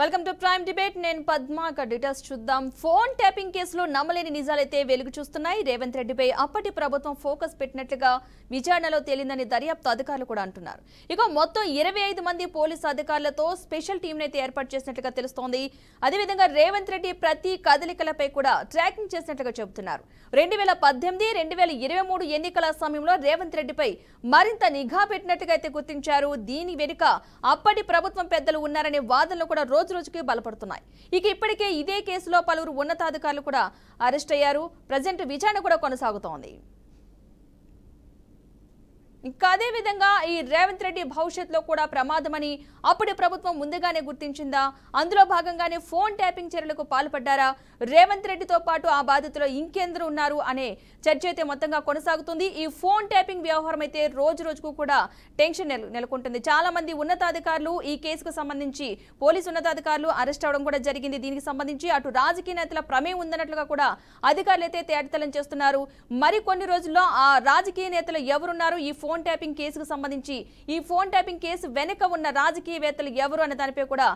Welcome to prime debate. నేను Padma. Details చూద్దాం. Phone tapping కేసులో నమ్మలేని నిజాలైతే వెలుగు చూస్తున్నాయి. రేవంత్ రెడ్డిపై అప్పటి ప్రభుత్వం ఫోకస్ పెట్టినట్లుగా విచారణలో తేలిందని దర్యాప్తు అధికారులు కూడా అంటున్నారు. ఇక మొత్తం 25 మంది పోలీసు అధికారులతో స్పెషల్ టీంని అయితే ఏర్పాటు చేసినట్లుగా తెలుస్తోంది. అదేవిధంగా రేవంత్ రెడ్డి ప్రతి కదలికలపై కూడా ట్రాకింగ్ చేసినట్లుగా చెబుతున్నారు. 2018, 2023 ఎన్నికల సమయంలో రేవంత్ రెడ్డిపై మరింత నిఘా పెట్టినట్టుగా అయితే గుర్తించారు. దీని వెనుక అప్పటి ప్రభుత్వం పెద్దలు ఉన్నారనే వాదనలు కూడా రోజు రోజుకి బలపడుతున్నాయి. ఇక ఇప్పటికే ఇదే కేసులో పలువురు ఉన్నతాధికారులు కూడా అరెస్ట్ అయ్యారు. ప్రజెంట్ విచారణ కూడా కొనసాగుతోంది. ఇంకా అదే విధంగా ఈ రేవంత్ రెడ్డి భవిష్యత్తులో కూడా ప్రమాదమని అప్పటి ప్రభుత్వం ముందుగానే గుర్తించిందా? అందులో భాగంగానే ఫోన్ ట్యాపింగ్ చర్యలకు పాల్పడ్డారా? రేవంత్ రెడ్డితో పాటు ఆ బాధితులు ఇంకెందరు ఉన్నారు అనే చర్చ అయితే మొత్తంగా కొనసాగుతుంది. ఈ ఫోన్ ట్యాపింగ్ వ్యవహారం అయితే రోజు రోజుకు కూడా టెన్షన్ నెలకొంటుంది. చాలా మంది ఉన్నతాధికారులు ఈ కేసుకు సంబంధించి పోలీసు ఉన్నతాధికారులు అరెస్ట్ అవడం కూడా జరిగింది. దీనికి సంబంధించి అటు రాజకీయ నేతల ప్రమేయం ఉందన్నట్లుగా కూడా అధికారులు అయితే తేటతెల్లం చేస్తున్నారు. మరి కొన్ని రోజుల్లో ఆ రాజకీయ నేతలు ఎవరున్నారు, ఈ ఫోన్ ట్యాపింగ్ కేసుకు సంబంధించి ఈ ఫోన్ ట్యాపింగ్ కేసు వెనుక ఉన్న రాజకీయవేత్తలు ఎవరు అనే దానిపై కూడా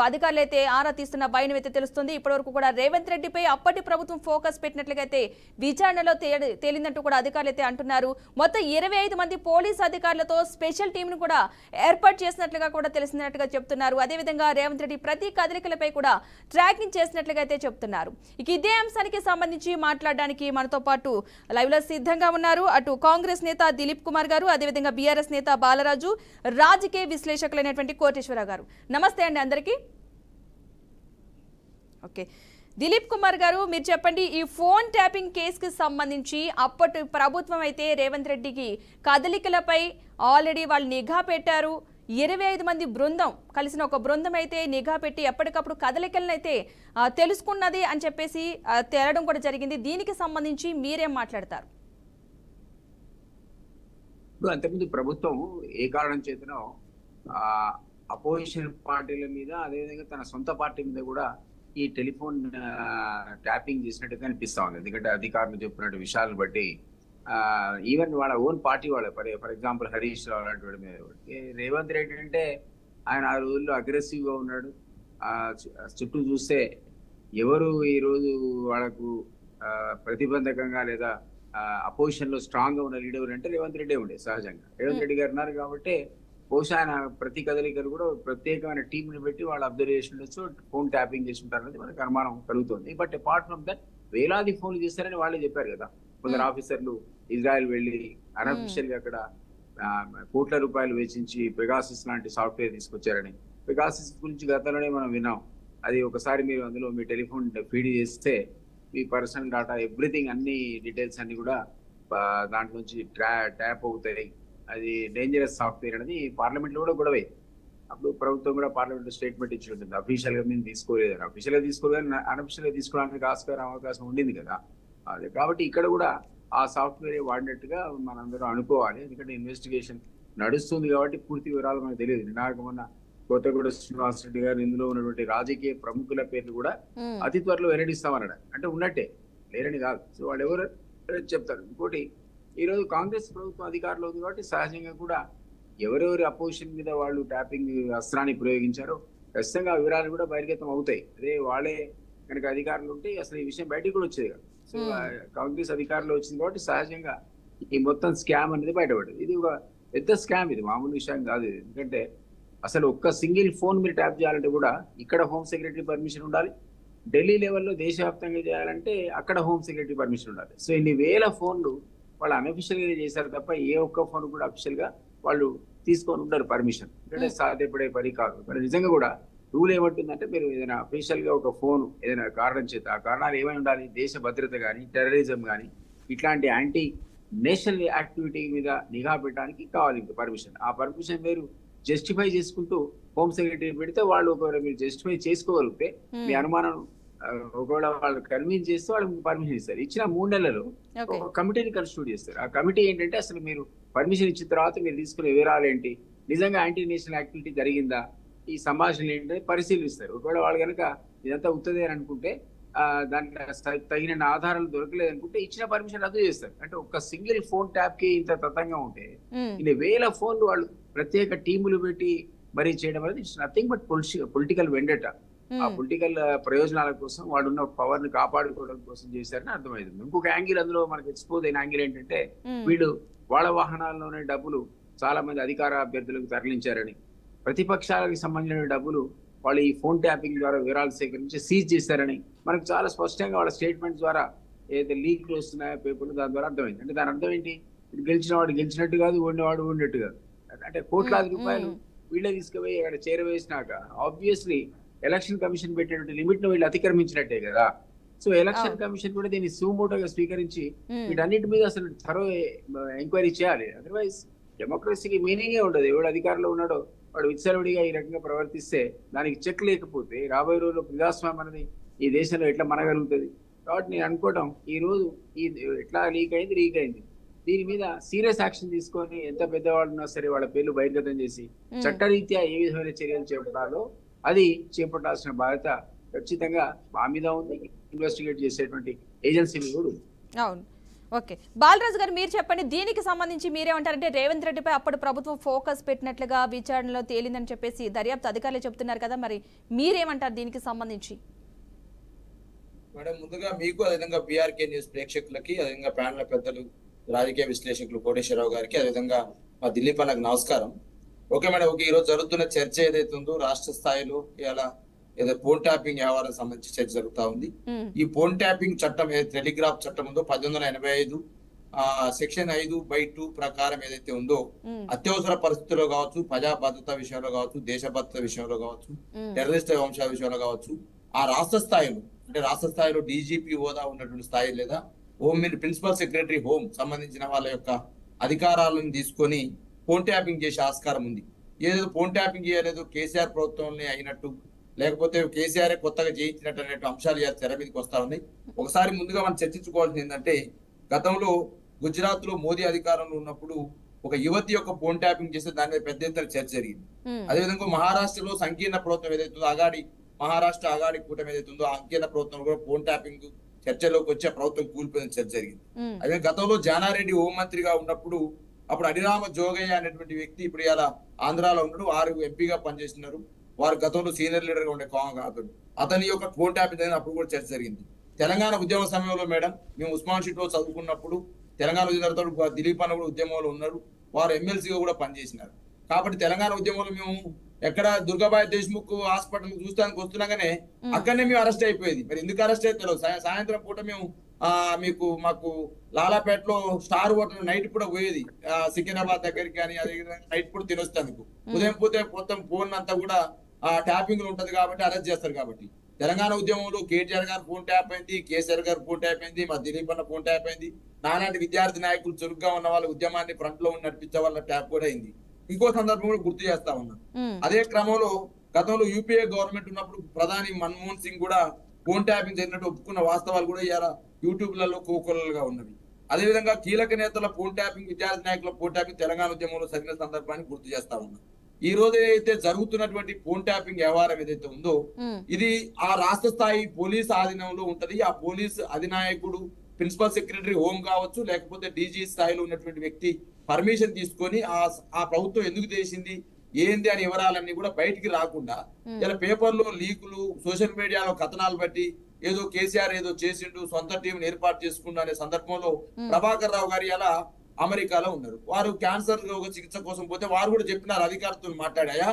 అధికారులు అయితే ఆరా తీస్తున్న భయం అయితే తెలుస్తుంది. ఇప్పటివరకు కూడా రేవంత్ రెడ్డిపై అప్పటి ప్రభుత్వం ఫోకస్ పెట్టినట్లుగా అయితే విచారణలో తేలిందంటూ కూడా అధికారులు అయితే అంటున్నారు. మొత్తం 25 మంది పోలీసు అధికారులతో స్పెషల్ టీంను కూడా ఏర్పాటు చేసినట్లుగా కూడా తెలిసినట్టుగా చెప్తున్నారు. అదేవిధంగా రేవంత్ రెడ్డి ప్రతి కదలికలపై కూడా ట్రాకింగ్ చేసినట్లుగా అయితే చెప్తున్నారు. ఇక ఇదే అంశానికి సంబంధించి మాట్లాడడానికి మనతో పాటు లైవ్ లో సిద్ధంగా ఉన్నారు అటు కాంగ్రెస్ నేత దిలీప్ కుమార్ గారు, అదేవిధంగా బీఆర్ఎస్ నేత బాలరాజు, రాజకీయ విశ్లేషకులైనటువంటి కోటేశ్వర గారు. నమస్తే అండి అందరికీ. ఓకే, దిలీప్ కుమార్ గారు మీరు చెప్పండి, ఈ ఫోన్ ట్యాపింగ్ కేసుకి సంబంధించి అప్పటి ప్రభుత్వం అయితే రేవంత్ రెడ్డికి కదలికలపై ఆల్రెడీ వాళ్ళు నిఘా పెట్టారు. 25 మంది బృందం కలిసిన ఒక బృందం అయితే నిఘా పెట్టి ఎప్పటికప్పుడు కదలికలను అయితే తెలుసుకున్నది అని చెప్పేసి తేలడం కూడా జరిగింది. దీనికి సంబంధించి మీరేం మాట్లాడతారు? అంతకుముందు ప్రభుత్వం ఏ కారణం చేతనో అపోజిషన్ పార్టీల మీద, అదేవిధంగా తన సొంత పార్టీ మీద కూడా ఈ టెలిఫోన్ ట్యాపింగ్ చేసినట్టుగా అనిపిస్తా ఉంది. ఎందుకంటే అధికారులు చెప్పినట్టు విషయాలను బట్టి ఈవెన్ వాళ్ళ ఓన్ పార్టీ వాళ్ళ ఫర్ ఎగ్జాంపుల్ హరీష్ రావు అలాంటి మీద రేవంత్ రెడ్డి అంటే ఆయన ఆ రోజుల్లో అగ్రెసివ్ గా ఉన్నాడు. చుట్టూ చూస్తే ఎవరు ఈ రోజు వాళ్ళకు ప్రతిబంధకంగా లేదా అపోజిషన్ లో స్ట్రాంగ్ గా ఉన్న లీడర్ అంటే రేవంత్ రెడ్డి ఉండే. సహజంగా రేవంత్ రెడ్డి గారు ఉన్నారు కాబట్టి బహుశా ఆయన ప్రతి కదలికలు కూడా ప్రత్యేకమైన టీంని పెట్టి వాళ్ళు అబ్జర్వేషన్ ఫోన్ ట్యాపింగ్ చేసి ఉంటారనేది మనకు అనుమానం కలుగుతుంది. బట్ అపార్ట్ ఫ్రమ్ దట్ వేలాది ఫోన్లు చేస్తారని వాళ్ళే చెప్పారు కదా. కొందరు ఆఫీసర్లు ఇజ్రాయెల్ వెళ్ళి అన్అఫిషియల్ గా అక్కడ కోట్ల రూపాయలు వెచ్చించి పెగాసిస్ లాంటి సాఫ్ట్వేర్ తీసుకొచ్చారని. పెగాసిస్ గురించి గతంలోనే మనం విన్నాం. అది ఒకసారి మీరు అందులో మీ టెలిఫోన్ ఫీడ్ చేస్తే మీ పర్సనల్ డాటా ఎవ్రీథింగ్ అన్ని డీటెయిల్స్ అన్ని కూడా దాంట్లో నుంచి ట్యాప్ అవుతాయి. అది డేంజరస్ సాఫ్ట్వేర్ అనేది పార్లమెంట్ లో కూడా గొడవ. అప్పుడు ప్రభుత్వం కూడా పార్లమెంట్ లో స్టేట్మెంట్ ఇచ్చి ఉంటుంది, అఫీషియల్ గా మేము తీసుకోలేదు. అఫీషియల్ గా తీసుకోలేదు, అన్అఫీషియల్ గా తీసుకోవడానికి అవకాశం ఉండింది కదా. అదే కాబట్టి ఇక్కడ కూడా ఆ సాఫ్ట్వేర్ వాడినట్టుగా మనందరం అనుకోవాలి. ఎందుకంటే ఇన్వెస్టిగేషన్ నడుస్తుంది కాబట్టి పూర్తి వివరాలు మనకు తెలియదు. నినాక మొన్న కొత్తగూడ శ్రీనివాస్ రెడ్డి గారు, ఇందులో ఉన్నటువంటి రాజకీయ ప్రముఖుల పేర్లు కూడా అతి త్వరలో వెల్లడిస్తామన్నాడు. అంటే ఉన్నట్టే, లేరని కాదు. సో వాళ్ళు ఎవరు చెప్తారు. ఇంకోటి, ఈ రోజు కాంగ్రెస్ ప్రభుత్వం అధికారంలో ఉంది కాబట్టి సహజంగా కూడా ఎవరెవరి అపోజిషన్ మీద వాళ్ళు ట్యాపింగ్ అస్త్రాన్ని ప్రయోగించారో ఖచ్చితంగా ఆ వివరాలు కూడా బహిర్గతం అవుతాయి. అదే వాళ్ళే కనుక అధికారులు ఉంటే అసలు ఈ విషయం బయటకు కూడా వచ్చేది కాదు. సో కాంగ్రెస్ అధికారంలో వచ్చింది కాబట్టి సహజంగా ఈ మొత్తం స్కామ్ అనేది బయటపడింది. ఇది ఒక పెద్ద స్కామ్, ఇది మామూలు విషయం కాదు. ఎందుకంటే అసలు ఒక్క సింగిల్ ఫోన్ మీరు ట్యాప్ చేయాలంటే కూడా ఇక్కడ హోమ్ సెక్రటరీ పర్మిషన్ ఉండాలి. ఢిల్లీ లెవెల్లో దేశవ్యాప్తంగా చేయాలంటే అక్కడ హోమ్ సెక్రటరీ పర్మిషన్ ఉండాలి. సో ఇన్ని వేల ఫోన్లు వాళ్ళు అన్అఫిషియల్ గా చేశారు తప్ప ఏ ఒక్క ఫోన్ కూడా అఫిషియల్ గా వాళ్ళు తీసుకొని ఉంటారు పర్మిషన్. అంటే సాధ్యపడే పని కాదు. మరి నిజంగా కూడా రూల్ ఏమంటుందంటే మీరు ఏదైనా అఫీషియల్ గా ఒక ఫోన్ ఏదైనా కారణం చేత, ఆ కారణాలు ఏమై ఉండాలి, దేశ భద్రత కానీ, టెర్రరిజం కానీ, ఇట్లాంటి యాంటీ నేషనల్ యాక్టివిటీ మీద నిఘా పెట్టడానికి కావాలి పర్మిషన్. ఆ పర్మిషన్ మీరు జస్టిఫై చేసుకుంటూ హోమ్ సెక్రటరీ పెడితే వాళ్ళు ఒకవేళ మీరు జస్టిఫై చేసుకోగలిగితే మీ అనుమానం ఒకవేళ వాళ్ళు కన్విన్స్ చేస్తే వాళ్ళకి పర్మిషన్ ఇస్తారు. ఇచ్చిన 3 నెలలు ఒక కమిటీని కన్స్టిట్యూట్ చేస్తారు. ఆ కమిటీ ఏంటంటే అసలు మీరు పర్మిషన్ ఇచ్చిన తర్వాత మీరు తీసుకునే వివరాలు ఏంటి, నిజంగా యాంటీ నేషనల్ యాక్టివిటీ జరిగిందా, ఈ సంభాషణలు ఏంటంటే పరిశీలిస్తారు. ఒకవేళ వాళ్ళు కనుక ఇదంతా ఉత్తదే అని అనుకుంటే, దానికి తగిన ఆధారాలు దొరకలేదు అనుకుంటే ఇచ్చిన పర్మిషన్ రద్దు చేస్తారు. అంటే ఒక సింగిల్ ఫోన్ ట్యాప్ కి ఇంత తతంగా ఉంటే ఇన్ని వేల ఫోన్లు వాళ్ళు ప్రత్యేక టీములు పెట్టి మరీ చేయడం అనేది ఇట్స్ నథింగ్ బట్ పొలిటికల్ వెండట. ఆ పొలిటికల్ ప్రయోజనాల కోసం వాళ్ళు ఉన్న పవర్ ని కాపాడుకోవడం కోసం చేశారని అర్థమైంది. ఇంకొక యాంగిల్ అందులో మనకి ఎక్స్పోజ్ అయిన యాంగిల్ ఏంటంటే వీళ్ళు వాళ్ళ వాహనాల్లోనే డబ్బులు చాలా మంది అధికార అభ్యర్థులకు తరలించారని, ప్రతిపక్షాలకు సంబంధించిన డబ్బులు వాళ్ళు ఈ ఫోన్ ట్యాపింగ్ ద్వారా వివరాలు సేకరించి సీజ్ చేశారని మనకు చాలా స్పష్టంగా వాళ్ళ స్టేట్మెంట్ ద్వారా ఏదైతే లీక్లు వస్తున్నాయో పేపర్లు దాని ద్వారా అర్థమైంది. అంటే దాని అర్థం ఏంటి? గెలిచిన వాడు గెలిచినట్టు కాదు, ఓడినవాడు ఓడినట్టు కాదు. అంటే కోట్లాది రూపాయలు వీళ్ళే తీసుకుపోయి అక్కడ చేరవేసినాక ఆబ్వియస్లీ ఎలక్షన్ కమిషన్ పెట్టినటువంటి లిమిట్ ను వీళ్ళు అతిక్రమించినట్టే కదా. సో ఎలక్షన్ కమిషన్ కూడా దీన్ని సుమోటోగా స్వీకరించి వీటన్నిటి మీద అసలు త్వరో ఎంక్వైరీ చేయాలి. అదర్వైజ్ డెమోక్రసీకి మీనింగే ఉండదు. ఎవడు అధికారంలో ఉన్నాడో వాడు విచ్చలవిడిగా ఈ రకంగా ప్రవర్తిస్తే, దానికి చెక్ లేకపోతే రాబోయే రోజుల్లో ప్రజాస్వామ్యం అనేది ఈ దేశంలో ఎట్లా మనగలుగుతుంది? కాబట్టి నేను అనుకోవడం ఈ రోజు ఈ ఎట్లా లీక్ అయింది దీని మీద సీరియస్ యాక్షన్ తీసుకొని ఎంత పెద్దవాళ్ళు ఉన్నా సరే వాళ్ళ పేర్లు బహిర్గతం చేసి చట్టరీత్యా ఏ విధమైన చర్యలు చేపట్టాలో అది చేపట్టాల్సిన బాధ్యత ఖచ్చితంగా మా మీద ఉంది, ఇన్వెస్టిగేట్ చేసేటువంటి ఏజెన్సీ కూడా ఉంది. అవును, ఓకే. బాలరాజు గారు మీరు చెప్పండి, దీనికి సంబంధించి మీరేమంటారంటే రేవంత్ రెడ్డిపై అప్పుడు ప్రభుత్వం ఫోకస్ పెట్టినట్లుగా విచారణలో తేలిందని చెప్పేసి దర్యాప్తు అధికారులు చెప్తున్నారు కదా, మరి మీరేమంటారు దీనికి సంబంధించి? మేడం, ముందుగా మీకు అదేవిధంగా బీఆర్కే న్యూస్ ప్రేక్షకులకి, అదేవిధంగా ప్యానల్ పెద్దలు, రాజకీయ విశ్లేషకులు కోటేశ్వరరావు గారికి, అదేవిధంగా మా దిలీప్ అన్నకు నమస్కారం. ఓకే మేడం, ఈ రోజు జరుగుతున్న చర్చ ఏదైతే ఉందో రాష్ట్ర స్థాయిలో ఇలా ఏదో ఫోన్ ట్యాపింగ్ వ్యవహారం సంబంధించి చర్చ జరుగుతా ఉంది. ఈ ఫోన్ ట్యాపింగ్ చట్టం ఏదైతే టెలిగ్రాఫ్ చట్టం ఉందో 1885 సెక్షన్ 5/2 ప్రకారం ఏదైతే ఉందో అత్యవసర పరిస్థితుల్లో కావచ్చు, ప్రజా భద్రత విషయంలో కావచ్చు, దేశ భద్రత విషయంలో కావచ్చు, టెర్రరిస్ట్ అంశాల విషయంలో కావచ్చు, ఆ రాష్ట్ర స్థాయిలో అంటే రాష్ట్ర స్థాయిలో డీజీపీ హోదా ఉన్నటువంటి స్థాయి లేదా ప్రిన్సిపల్ సెక్రటరీ హోమ్ సంబంధించిన వాళ్ళ యొక్క అధికారాలను తీసుకొని ఫోన్ ట్యాపింగ్ చేసే ఆస్కారం ఉంది. ఏదో ఫోన్ ట్యాపింగ్ చేయలేదు కేసీఆర్ ప్రభుత్వంలో అయినట్టు, లేకపోతే కేసీఆర్ కొత్తగా చేయించినట్టు అనేటు అంశాలు తెర మీదకి వస్తా ఉన్నాయి. ఒకసారి ముందుగా మనం చర్చించుకోవాల్సింది ఏంటంటే, గతంలో గుజరాత్ లో మోదీ అధికారంలో ఉన్నప్పుడు ఒక యువతి యొక్క ఫోన్ ట్యాపింగ్ చేస్తే దాని మీద పెద్ద ఎత్తున చర్చ జరిగింది. అదేవిధంగా మహారాష్ట్రలో సంకీర్ణ ప్రభుత్వం ఏదైతుందో మహారాష్ట్ర అగాడి కూటమి ఏదైతే ఉందో ఆ సంకీర్ణ ప్రభుత్వం కూడా ఫోన్ ట్యాపింగ్ చర్చలోకి వచ్చి ఆ ప్రభుత్వం కూలిపోయిన చర్చ జరిగింది. అదే గతంలో జానారెడ్డి హోంమంత్రిగా ఉన్నప్పుడు అప్పుడు హరిరామ జోగయ్య అనేటువంటి వ్యక్తి ఇప్పుడు ఇలా ఆంధ్రాలో ఉన్నాడు, 6 ఎంపీగా పనిచేస్తున్నారు. వారు గతంలో సీనియర్ లీడర్ గా ఉండే అతని యొక్క ఫోన్ ట్యాపింగ్ అనేది అప్పుడు కూడా చర్చ జరిగింది. తెలంగాణ ఉద్యమ సమయంలో మేడం మేము ఉస్మాన్ షీట్ లో చదువుకున్నప్పుడు తెలంగాణ ఉద్యమ దిలీప్ అన్న కూడా ఉద్యమంలో ఉన్నారు, వారు ఎమ్మెల్సీగా కూడా పనిచేసినారు. కాబట్టి తెలంగాణ ఉద్యమంలో మేము ఎక్కడ దుర్గాబాయి దేశ్ముఖ్ హాస్పిటల్ చూస్తానికి వస్తున్నాగానే అక్కడనే మేము అరెస్ట్ అయిపోయేది. మరి ఎందుకు అరెస్ట్ అవుతారో సాయంత్రం పూట మేము మాకు లాలాపేటలో స్టార్ హోటల్ నైట్ కూడా పోయేది, సికింద్రాబాద్ దగ్గరికి కానీ అదే నైట్ కూడా తినొస్తానికి. ఉదయం పోతే మొత్తం ఫోన్ అంతా కూడా ట్యాపింగ్ ఉంటది కాబట్టి అరెస్ట్ చేస్తారు. కాబట్టి తెలంగాణ ఉద్యమంలో కేటీఆర్ గారు ఫోన్ ట్యాప్ అయింది, కేసీఆర్ గారు ఫోన్ ట్యాప్ అయింది, మా దిలీప్ అన్న ఫోన్ ట్యాప్ అయింది, నాలాంటి విద్యార్థి నాయకులు చురుగ్గా ఉన్న వాళ్ళ ఉద్యమాన్ని ఫ్రంట్ లో నడిపించే వాళ్ళ ట్యాప్ కూడా అయింది. ఇంకో సందర్భం కూడా గుర్తు చేస్తా ఉన్నా. అదే క్రమంలో గతంలో యూపీఏ గవర్నమెంట్ ఉన్నప్పుడు ప్రధాని మన్మోహన్ సింగ్ కూడా ఫోన్ ట్యాపింగ్ జరిగినట్టు ఒప్పుకున్న వాస్తవాలు కూడా ఇలా యూట్యూబ్లలో కోకొల్లలుగా ఉన్నవి. అదేవిధంగా కీలక నేతల ఫోన్ ట్యాపింగ్, విద్యార్థి నాయకుల ఫోన్ ట్యాపింగ్ తెలంగాణ ఉద్యమంలో జరిగిన సందర్భాన్ని గుర్తు చేస్తా ఉన్నా. ఈ రోజు ఏదైతే జరుగుతున్నటువంటి ఫోన్ ట్యాపింగ్ వ్యవహారం ఏదైతే ఉందో ఇది ఆ రాష్ట్ర స్థాయి పోలీస్ ఆధీనంలో ఉంటది. ఆ పోలీస్ అధినాయకుడు ప్రిన్సిపల్ సెక్రటరీ హోమ్ కావచ్చు, లేకపోతే డీజీ స్థాయిలో ఉన్నటువంటి వ్యక్తి పర్మిషన్ తీసుకొని ఆ ప్రభుత్వం ఎందుకు చేసింది ఏంది అని వివరాలన్నీ కూడా బయటికి రాకుండా ఇలా పేపర్లో లీకులు, సోషల్ మీడియాలో కథనాలు బట్టి ఏదో కేసీఆర్ ఏదో చేసిండు, సొంత టీం ఏర్పాటు చేసుకుంటూ అనే సందర్భంలో ప్రభాకర్ రావు గారు ఇలా అమెరికాలో ఉన్నారు. వారు క్యాన్సర్ రోగ చికిత్స కోసం పోతే వారు కూడా చెప్పినారు, అధికారులతో మాట్లాడాయా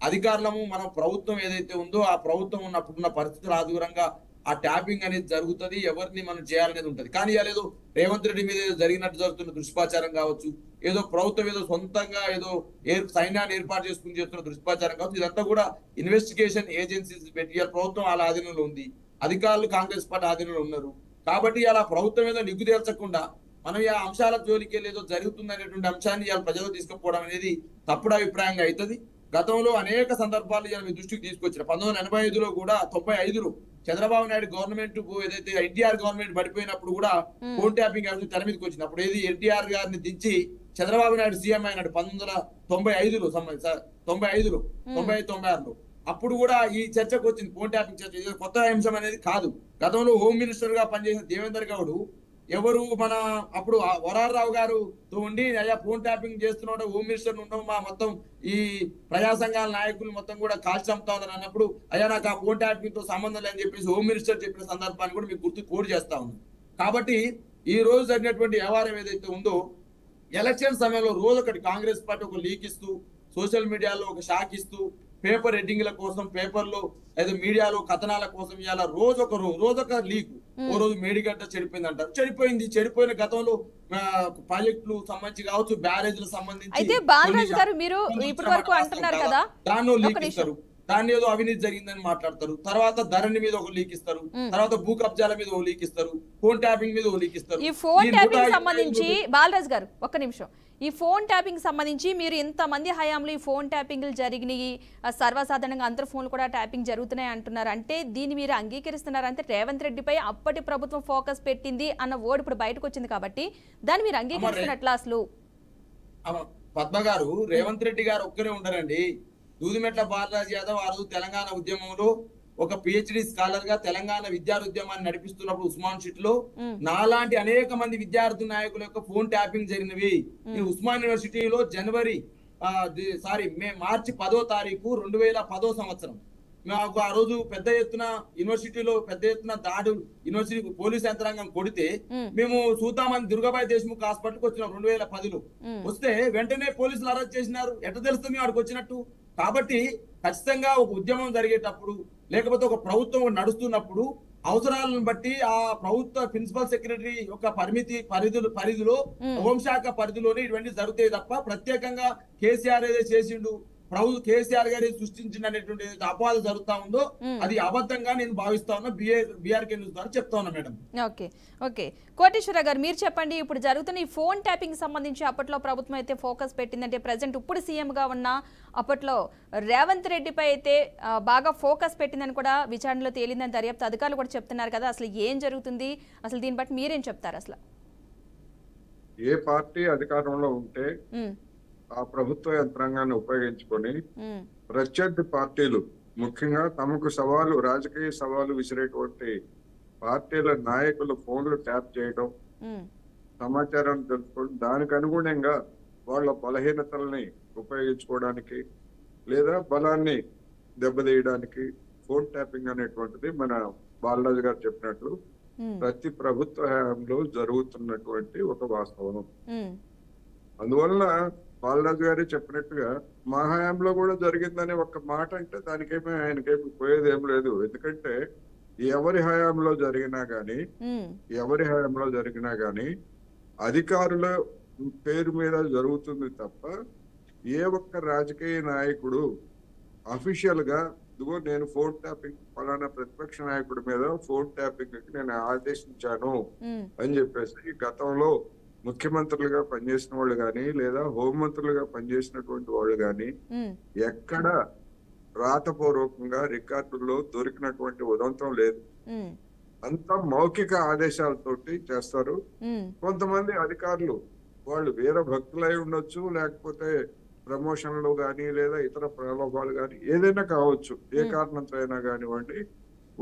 అధికారులము మనం ప్రభుత్వం ఏదైతే ఉందో ఆ ప్రభుత్వం ఉన్నప్పుడున్న పరిస్థితుల ఆధారంగా ఆ ట్యాపింగ్ అనేది జరుగుతుంది, ఎవరిని మనం చేయాలనేది ఉంటది. కానీ ఏదో రేవంత్ రెడ్డి మీద జరుగుతున్న దుష్ప్రచారం కావచ్చు, ఏదో ప్రభుత్వం ఏదో సొంతంగా ఏదో సైన్యాన్ని ఏర్పాటు చేసుకుని చేస్తున్న దుష్ప్రచారం కావచ్చు, ఇదంతా కూడా ఇన్వెస్టిగేషన్ ఏజెన్సీస్ పెట్టి ప్రభుత్వం వాళ్ళ ఆధీనంలో ఉంది, అధికారులు కాంగ్రెస్ పార్టీ ఆధీనంలో ఉన్నారు. కాబట్టి అలా ప్రభుత్వం ఏదో నిగ్గు తేల్చకుండా మనం ఈ అంశాల జోలికి ఏదో జరుగుతుంది అనేటువంటి అంశాన్ని ఇవాళ ప్రజలు తీసుకుపోవడం అనేది తప్పుడు అభిప్రాయంగా అవుతుంది. గతంలో అనేక సందర్భాలు ఇవాళ మీ దృష్టికి తీసుకొచ్చిన 1985లో కూడా 95లో చంద్రబాబు నాయుడు గవర్నమెంట్ ఏదైతే ఎన్టీఆర్ గవర్నమెంట్ పడిపోయినప్పుడు కూడా ఫోన్ ట్యాపింగ్ తెర మీదకి వచ్చింది. అప్పుడు ఏది ఎన్టీఆర్ గారిని దించి చంద్రబాబు నాయుడు సీఎం అయినాడు 1995లో 96లో. అప్పుడు కూడా ఈ చర్చకు వచ్చింది ఫోన్ ట్యాపింగ్ చర్చ. కొత్త అంశం అనేది కాదు. గతంలో హోమ్ మినిస్టర్ గా పనిచేసిన దేవేందర్ గౌడ్ ఎవరు మన అప్పుడు వరారరావు గారు ఉండి అయ్యా ఫోన్ ట్యాపింగ్ చేస్తున్నాడు, హోమ్ మినిస్టర్ ఉండవు, మా మొత్తం ఈ ప్రజా సంఘాల నాయకులు మొత్తం కూడా కాల్చి చంపుతా ఉన్నారు అన్నప్పుడు అయ్యా నాకు ఆ ఫోన్ ట్యాపింగ్ తో సంబంధం లేదని చెప్పేసి హోమ్ మినిస్టర్ చెప్పిన సందర్భాన్ని కూడా మీకు గుర్తు కోడ్ చేస్తా ఉంది. కాబట్టి ఈ రోజు జరిగినటువంటి వ్యవహారం ఏదైతే ఉందో, ఎలక్షన్ సమయంలో రోజు ఒకటి కాంగ్రెస్ పార్టీ ఒక లీక్ ఇస్తూ, సోషల్ మీడియాలో ఒక షాక్ ఇస్తూ, పేపర్ ఎడ్డింగ్ల కోసం, పేపర్లో అయితే మీడియాలో కథనాల కోసం ఇవాళ రోజొక లీక్. ఓ రోజు మేడిగడ్డ చెడిపోయింది అంటారు, చెడిపోయిన గతంలో ప్రాజెక్టులు సంబంధించి కావచ్చు, బ్యారేజ్లకు సంబంధించి అయితే బాలరాజు గారు మీరు ఇప్పటి వరకు అంటున్నారు కదా, దానిలో లీక్ ఇస్తారు, దాన్ని ఏదో అవినీతి జరిగిందని మాట్లాడతారు, తర్వాత ధరణి మీద ఒక లీక్ ఇస్తారు, తర్వాత భూ కబ్జాల మీద ఒక లీక్ ఇస్తారు, ఫోన్ ట్యాపింగ్ మీద ఒక లీక్ ఇస్తారు. ఈ ఫోన్ ట్యాపింగ్ సంబంధించి బాలరాజు గారు ఒక్క నిమిషం, ఈ ఫోన్ ట్యాపింగ్ సంబంధించి మీరు ఇంతమంది హయాంలో ఈ ఫోన్ ట్యాపింగ్లు జరిగినాయి, సర్వసాధారణంగా అందరి ఫోన్లు కూడా ట్యాపింగ్ జరుగుతున్నాయి అంటున్నారు. అంటే దీన్ని మీరు అంగీకరిస్తున్నారు? అంటే రేవంత్ రెడ్డిపై అప్పటి ప్రభుత్వం ఫోకస్ పెట్టింది అన్న వర్డ్ ఇప్పుడు బయటకు వచ్చింది కాబట్టి దాన్ని మీరు అంగీకరిస్తున్నట్లా? అసలు పద్మ గారు, రేవంత్ రెడ్డి గారు ఒక్కరే ఉండరండి. దూదిమెట్ల బాలరాజు యాదవ్ ఆ రోజు తెలంగాణ ఉద్యమంలో ఒక పిహెచ్డి స్కాలర్ గా తెలంగాణ విద్యార్థి ఉద్యమాన్ని నడిపిస్తున్నప్పుడు ఉస్మాన్ షీట్ లో నాలాంటి అనేక మంది విద్యార్థి నాయకుల యొక్క ఫోన్ ట్యాపింగ్ జరిగినవి. ఈ ఉస్మాన్ యూనివర్సిటీలో మార్చి 10వ తారీఖు 2010వ సంవత్సరం మాకు ఆ రోజు పెద్ద ఎత్తున యూనివర్సిటీలో దాడులు, యూనివర్సిటీ పోలీస్ యంత్రాంగం కొడితే మేము చూద్దామని దుర్గాబాయి దేశ్ముఖ్ హాస్పిటల్కి వచ్చినాం 2010లో. వస్తే వెంటనే పోలీసులు అరెస్ట్ చేసినారు. ఎట్లా తెలుస్తుంది వాడికి వచ్చినట్టు? కాబట్టి ఖచ్చితంగా ఒక ఉద్యమం జరిగేటప్పుడు, లేకపోతే ఒక ప్రభుత్వం నడుస్తున్నప్పుడు అవసరాలను బట్టి ఆ ప్రభుత్వ ప్రిన్సిపల్ సెక్రటరీ యొక్క పరిధిలో హోంశాఖ పరిధిలోనే ఇటువంటి జరుగుతాయి తప్ప ప్రత్యేకంగా కేసీఆర్ ఏదో చేసిండు, కేసీఆర్ గారి సృష్టించిన అనేటువంటి అపవాదం జరుగుతా ఉందో అది అబద్ధంగా నేను భావిస్తా ఉన్నా. బీఆర్కే న్యూస్ ద్వారా చెప్తా ఉన్నా మేడం. ఓకే కోటేశ్వర గారు మీరు చెప్పండి, ఇప్పుడు జరుగుతున్న ఈ ఫోన్ ట్యాపింగ్ సంబంధించి అప్పట్లో ప్రభుత్వం అయితే ఫోకస్ పెట్టిందంటే, ప్రజెంట్ ఇప్పుడు సీఎం గా ఉన్న అప్పట్లో రేవంత్ రెడ్డిపై అయితే బాగా ఫోకస్ పెట్టిందని కూడా విచారణలో తేలిందని దర్యాప్తు అధికారులు కూడా చెప్తున్నారు కదా. అసలు ఏం జరుగుతుంది, అసలు దీన్ని బట్టి మీరేం చెప్తారు? అసలు ఏ పార్టీ అధికారంలో ఉంటే ఆ ప్రభుత్వ యంత్రాంగాన్ని ఉపయోగించుకొని ప్రత్యర్థి పార్టీలు, ముఖ్యంగా తమకు రాజకీయ సవాలు విసిరేటువంటి పార్టీల నాయకులు ఫోన్లు ట్యాప్ చేయడం, సమాచారాన్ని తెలుసుకోవడం, దానికి అనుగుణంగా వాళ్ళ బలహీనతల్ని ఉపయోగించుకోవడానికి లేదా బలాన్ని దెబ్బతీయడానికి ఫోన్ ట్యాపింగ్ అనేటువంటిది మన బాలరాజు గారు చెప్పినట్లు ప్రతి ప్రభుత్వ హయాంలో జరుగుతున్నటువంటి ఒక వాస్తవం. అందువల్ల బాలరాజు గారే చెప్పినట్టుగా మా హయాంలో కూడా జరిగిందనే ఒక మాట అంటే దానికేమీ ఆయనకేమి పోయేది ఏం లేదు. ఎందుకంటే ఎవరి హయాంలో జరిగినా గానీ అధికారుల పేరు మీద జరుగుతుంది తప్ప ఏ ఒక్క రాజకీయ నాయకుడు అఫీషియల్ గా ఇదిగో నేను ఫోన్ ట్యాపింగ్ ఫలానా ప్రతిపక్ష నాయకుడి మీద ఫోన్ ట్యాపింగ్ నేను ఆదేశించాను అని చెప్పేసి గతంలో ముఖ్యమంత్రులుగా పనిచేసిన వాళ్ళు గాని లేదా హోంమంత్రులుగా పనిచేసినటువంటి వాళ్ళు గాని ఎక్కడ రాతపూర్వకంగా రికార్డుల్లో దొరికినటువంటి ఉదంతం లేదు. అంతా మౌఖిక ఆదేశాలతోటి చేస్తారు. కొంతమంది అధికారులు వాళ్ళు వీర భక్తులై ఉండొచ్చు, లేకపోతే ప్రమోషన్లు గాని లేదా ఇతర ప్రలోభాలు గాని ఏదైనా కావచ్చు, ఏ కారణంతో అయినా కానివ్వండి,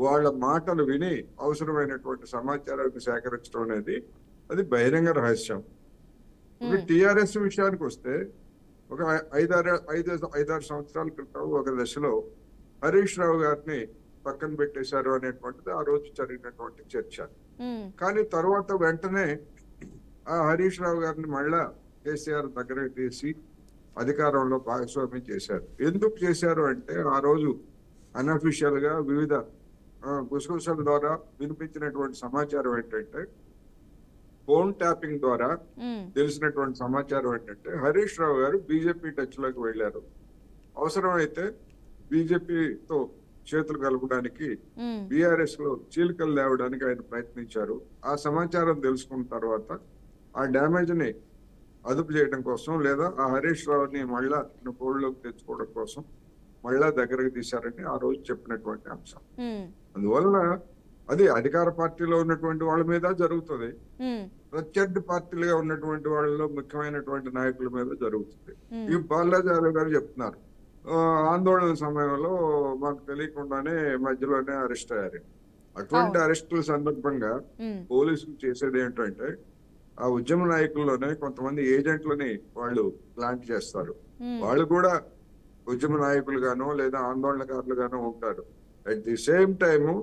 వాళ్ళ మాటలు విని అవసరమైనటువంటి సమాచారాన్ని సేకరించడం అనేది అది బహిరంగ రహస్యం. ఇప్పుడు టిఆర్ఎస్ విషయానికి వస్తే ఒక 5-6 సంవత్సరాల క్రితం ఒక దశలో హరీష్ రావు గారిని పక్కన పెట్టేశారు అనేటువంటిది ఆ రోజు జరిగినటువంటి చర్చ. కానీ తర్వాత వెంటనే ఆ హరీష్ రావు గారిని మళ్ళా కేసీఆర్ దగ్గరకు తీసి అధికారంలో భాగస్వామ్యం చేశారు. ఎందుకు చేశారు అంటే ఆ రోజు అన్అఫీషియల్ గా వివిధ గుసగుసల ద్వారా వినిపించినటువంటి సమాచారం ఏంటంటే, ఫోన్ ట్యాపింగ్ ద్వారా తెలిసినటువంటి సమాచారం ఏంటంటే హరీష్ రావు గారు బీజేపీ టచ్ లోకి వెళ్లారు. అవసరమైతే బీజేపీతో చేతులు కలపడానికి, బీఆర్ఎస్ లో చీలికలు లేవడానికి ఆయన ప్రయత్నించారు. ఆ సమాచారం తెలుసుకున్న తర్వాత ఆ డ్యామేజ్ ని అదుపు చేయడం కోసం లేదా ఆ హరీష్ రావుని మళ్ళా ఫోన్లోకి తెచ్చుకోవడం కోసం మళ్ళా దగ్గరకు తీశారని ఆ రోజు చెప్పినటువంటి అంశం. అందువలన అది అధికార పార్టీలో ఉన్నటువంటి వాళ్ళ మీద జరుగుతుంది, ప్రత్యర్థి పార్టీలుగా ఉన్నటువంటి వాళ్ళలో ముఖ్యమైనటువంటి నాయకుల మీద జరుగుతుంది. ఈ బాలరాజు గారు చెప్తున్నారు ఆందోళన సమయంలో మాకు తెలియకుండానే మధ్యలోనే అరెస్ట్ అయ్యారు. అటువంటి అవును. అరెస్టుల సందర్భంగా పోలీసులు చేసేది ఏంటంటే ఆ ఉద్యమ నాయకుల్లోనే కొంతమంది ఏజెంట్లని వాళ్ళు ప్లాంట్ చేస్తారు. వాళ్ళు కూడా ఉద్యమ నాయకులుగానో లేదా ఆందోళనకారులుగానో ఉంటారు. అట్ ది సేమ్ టైము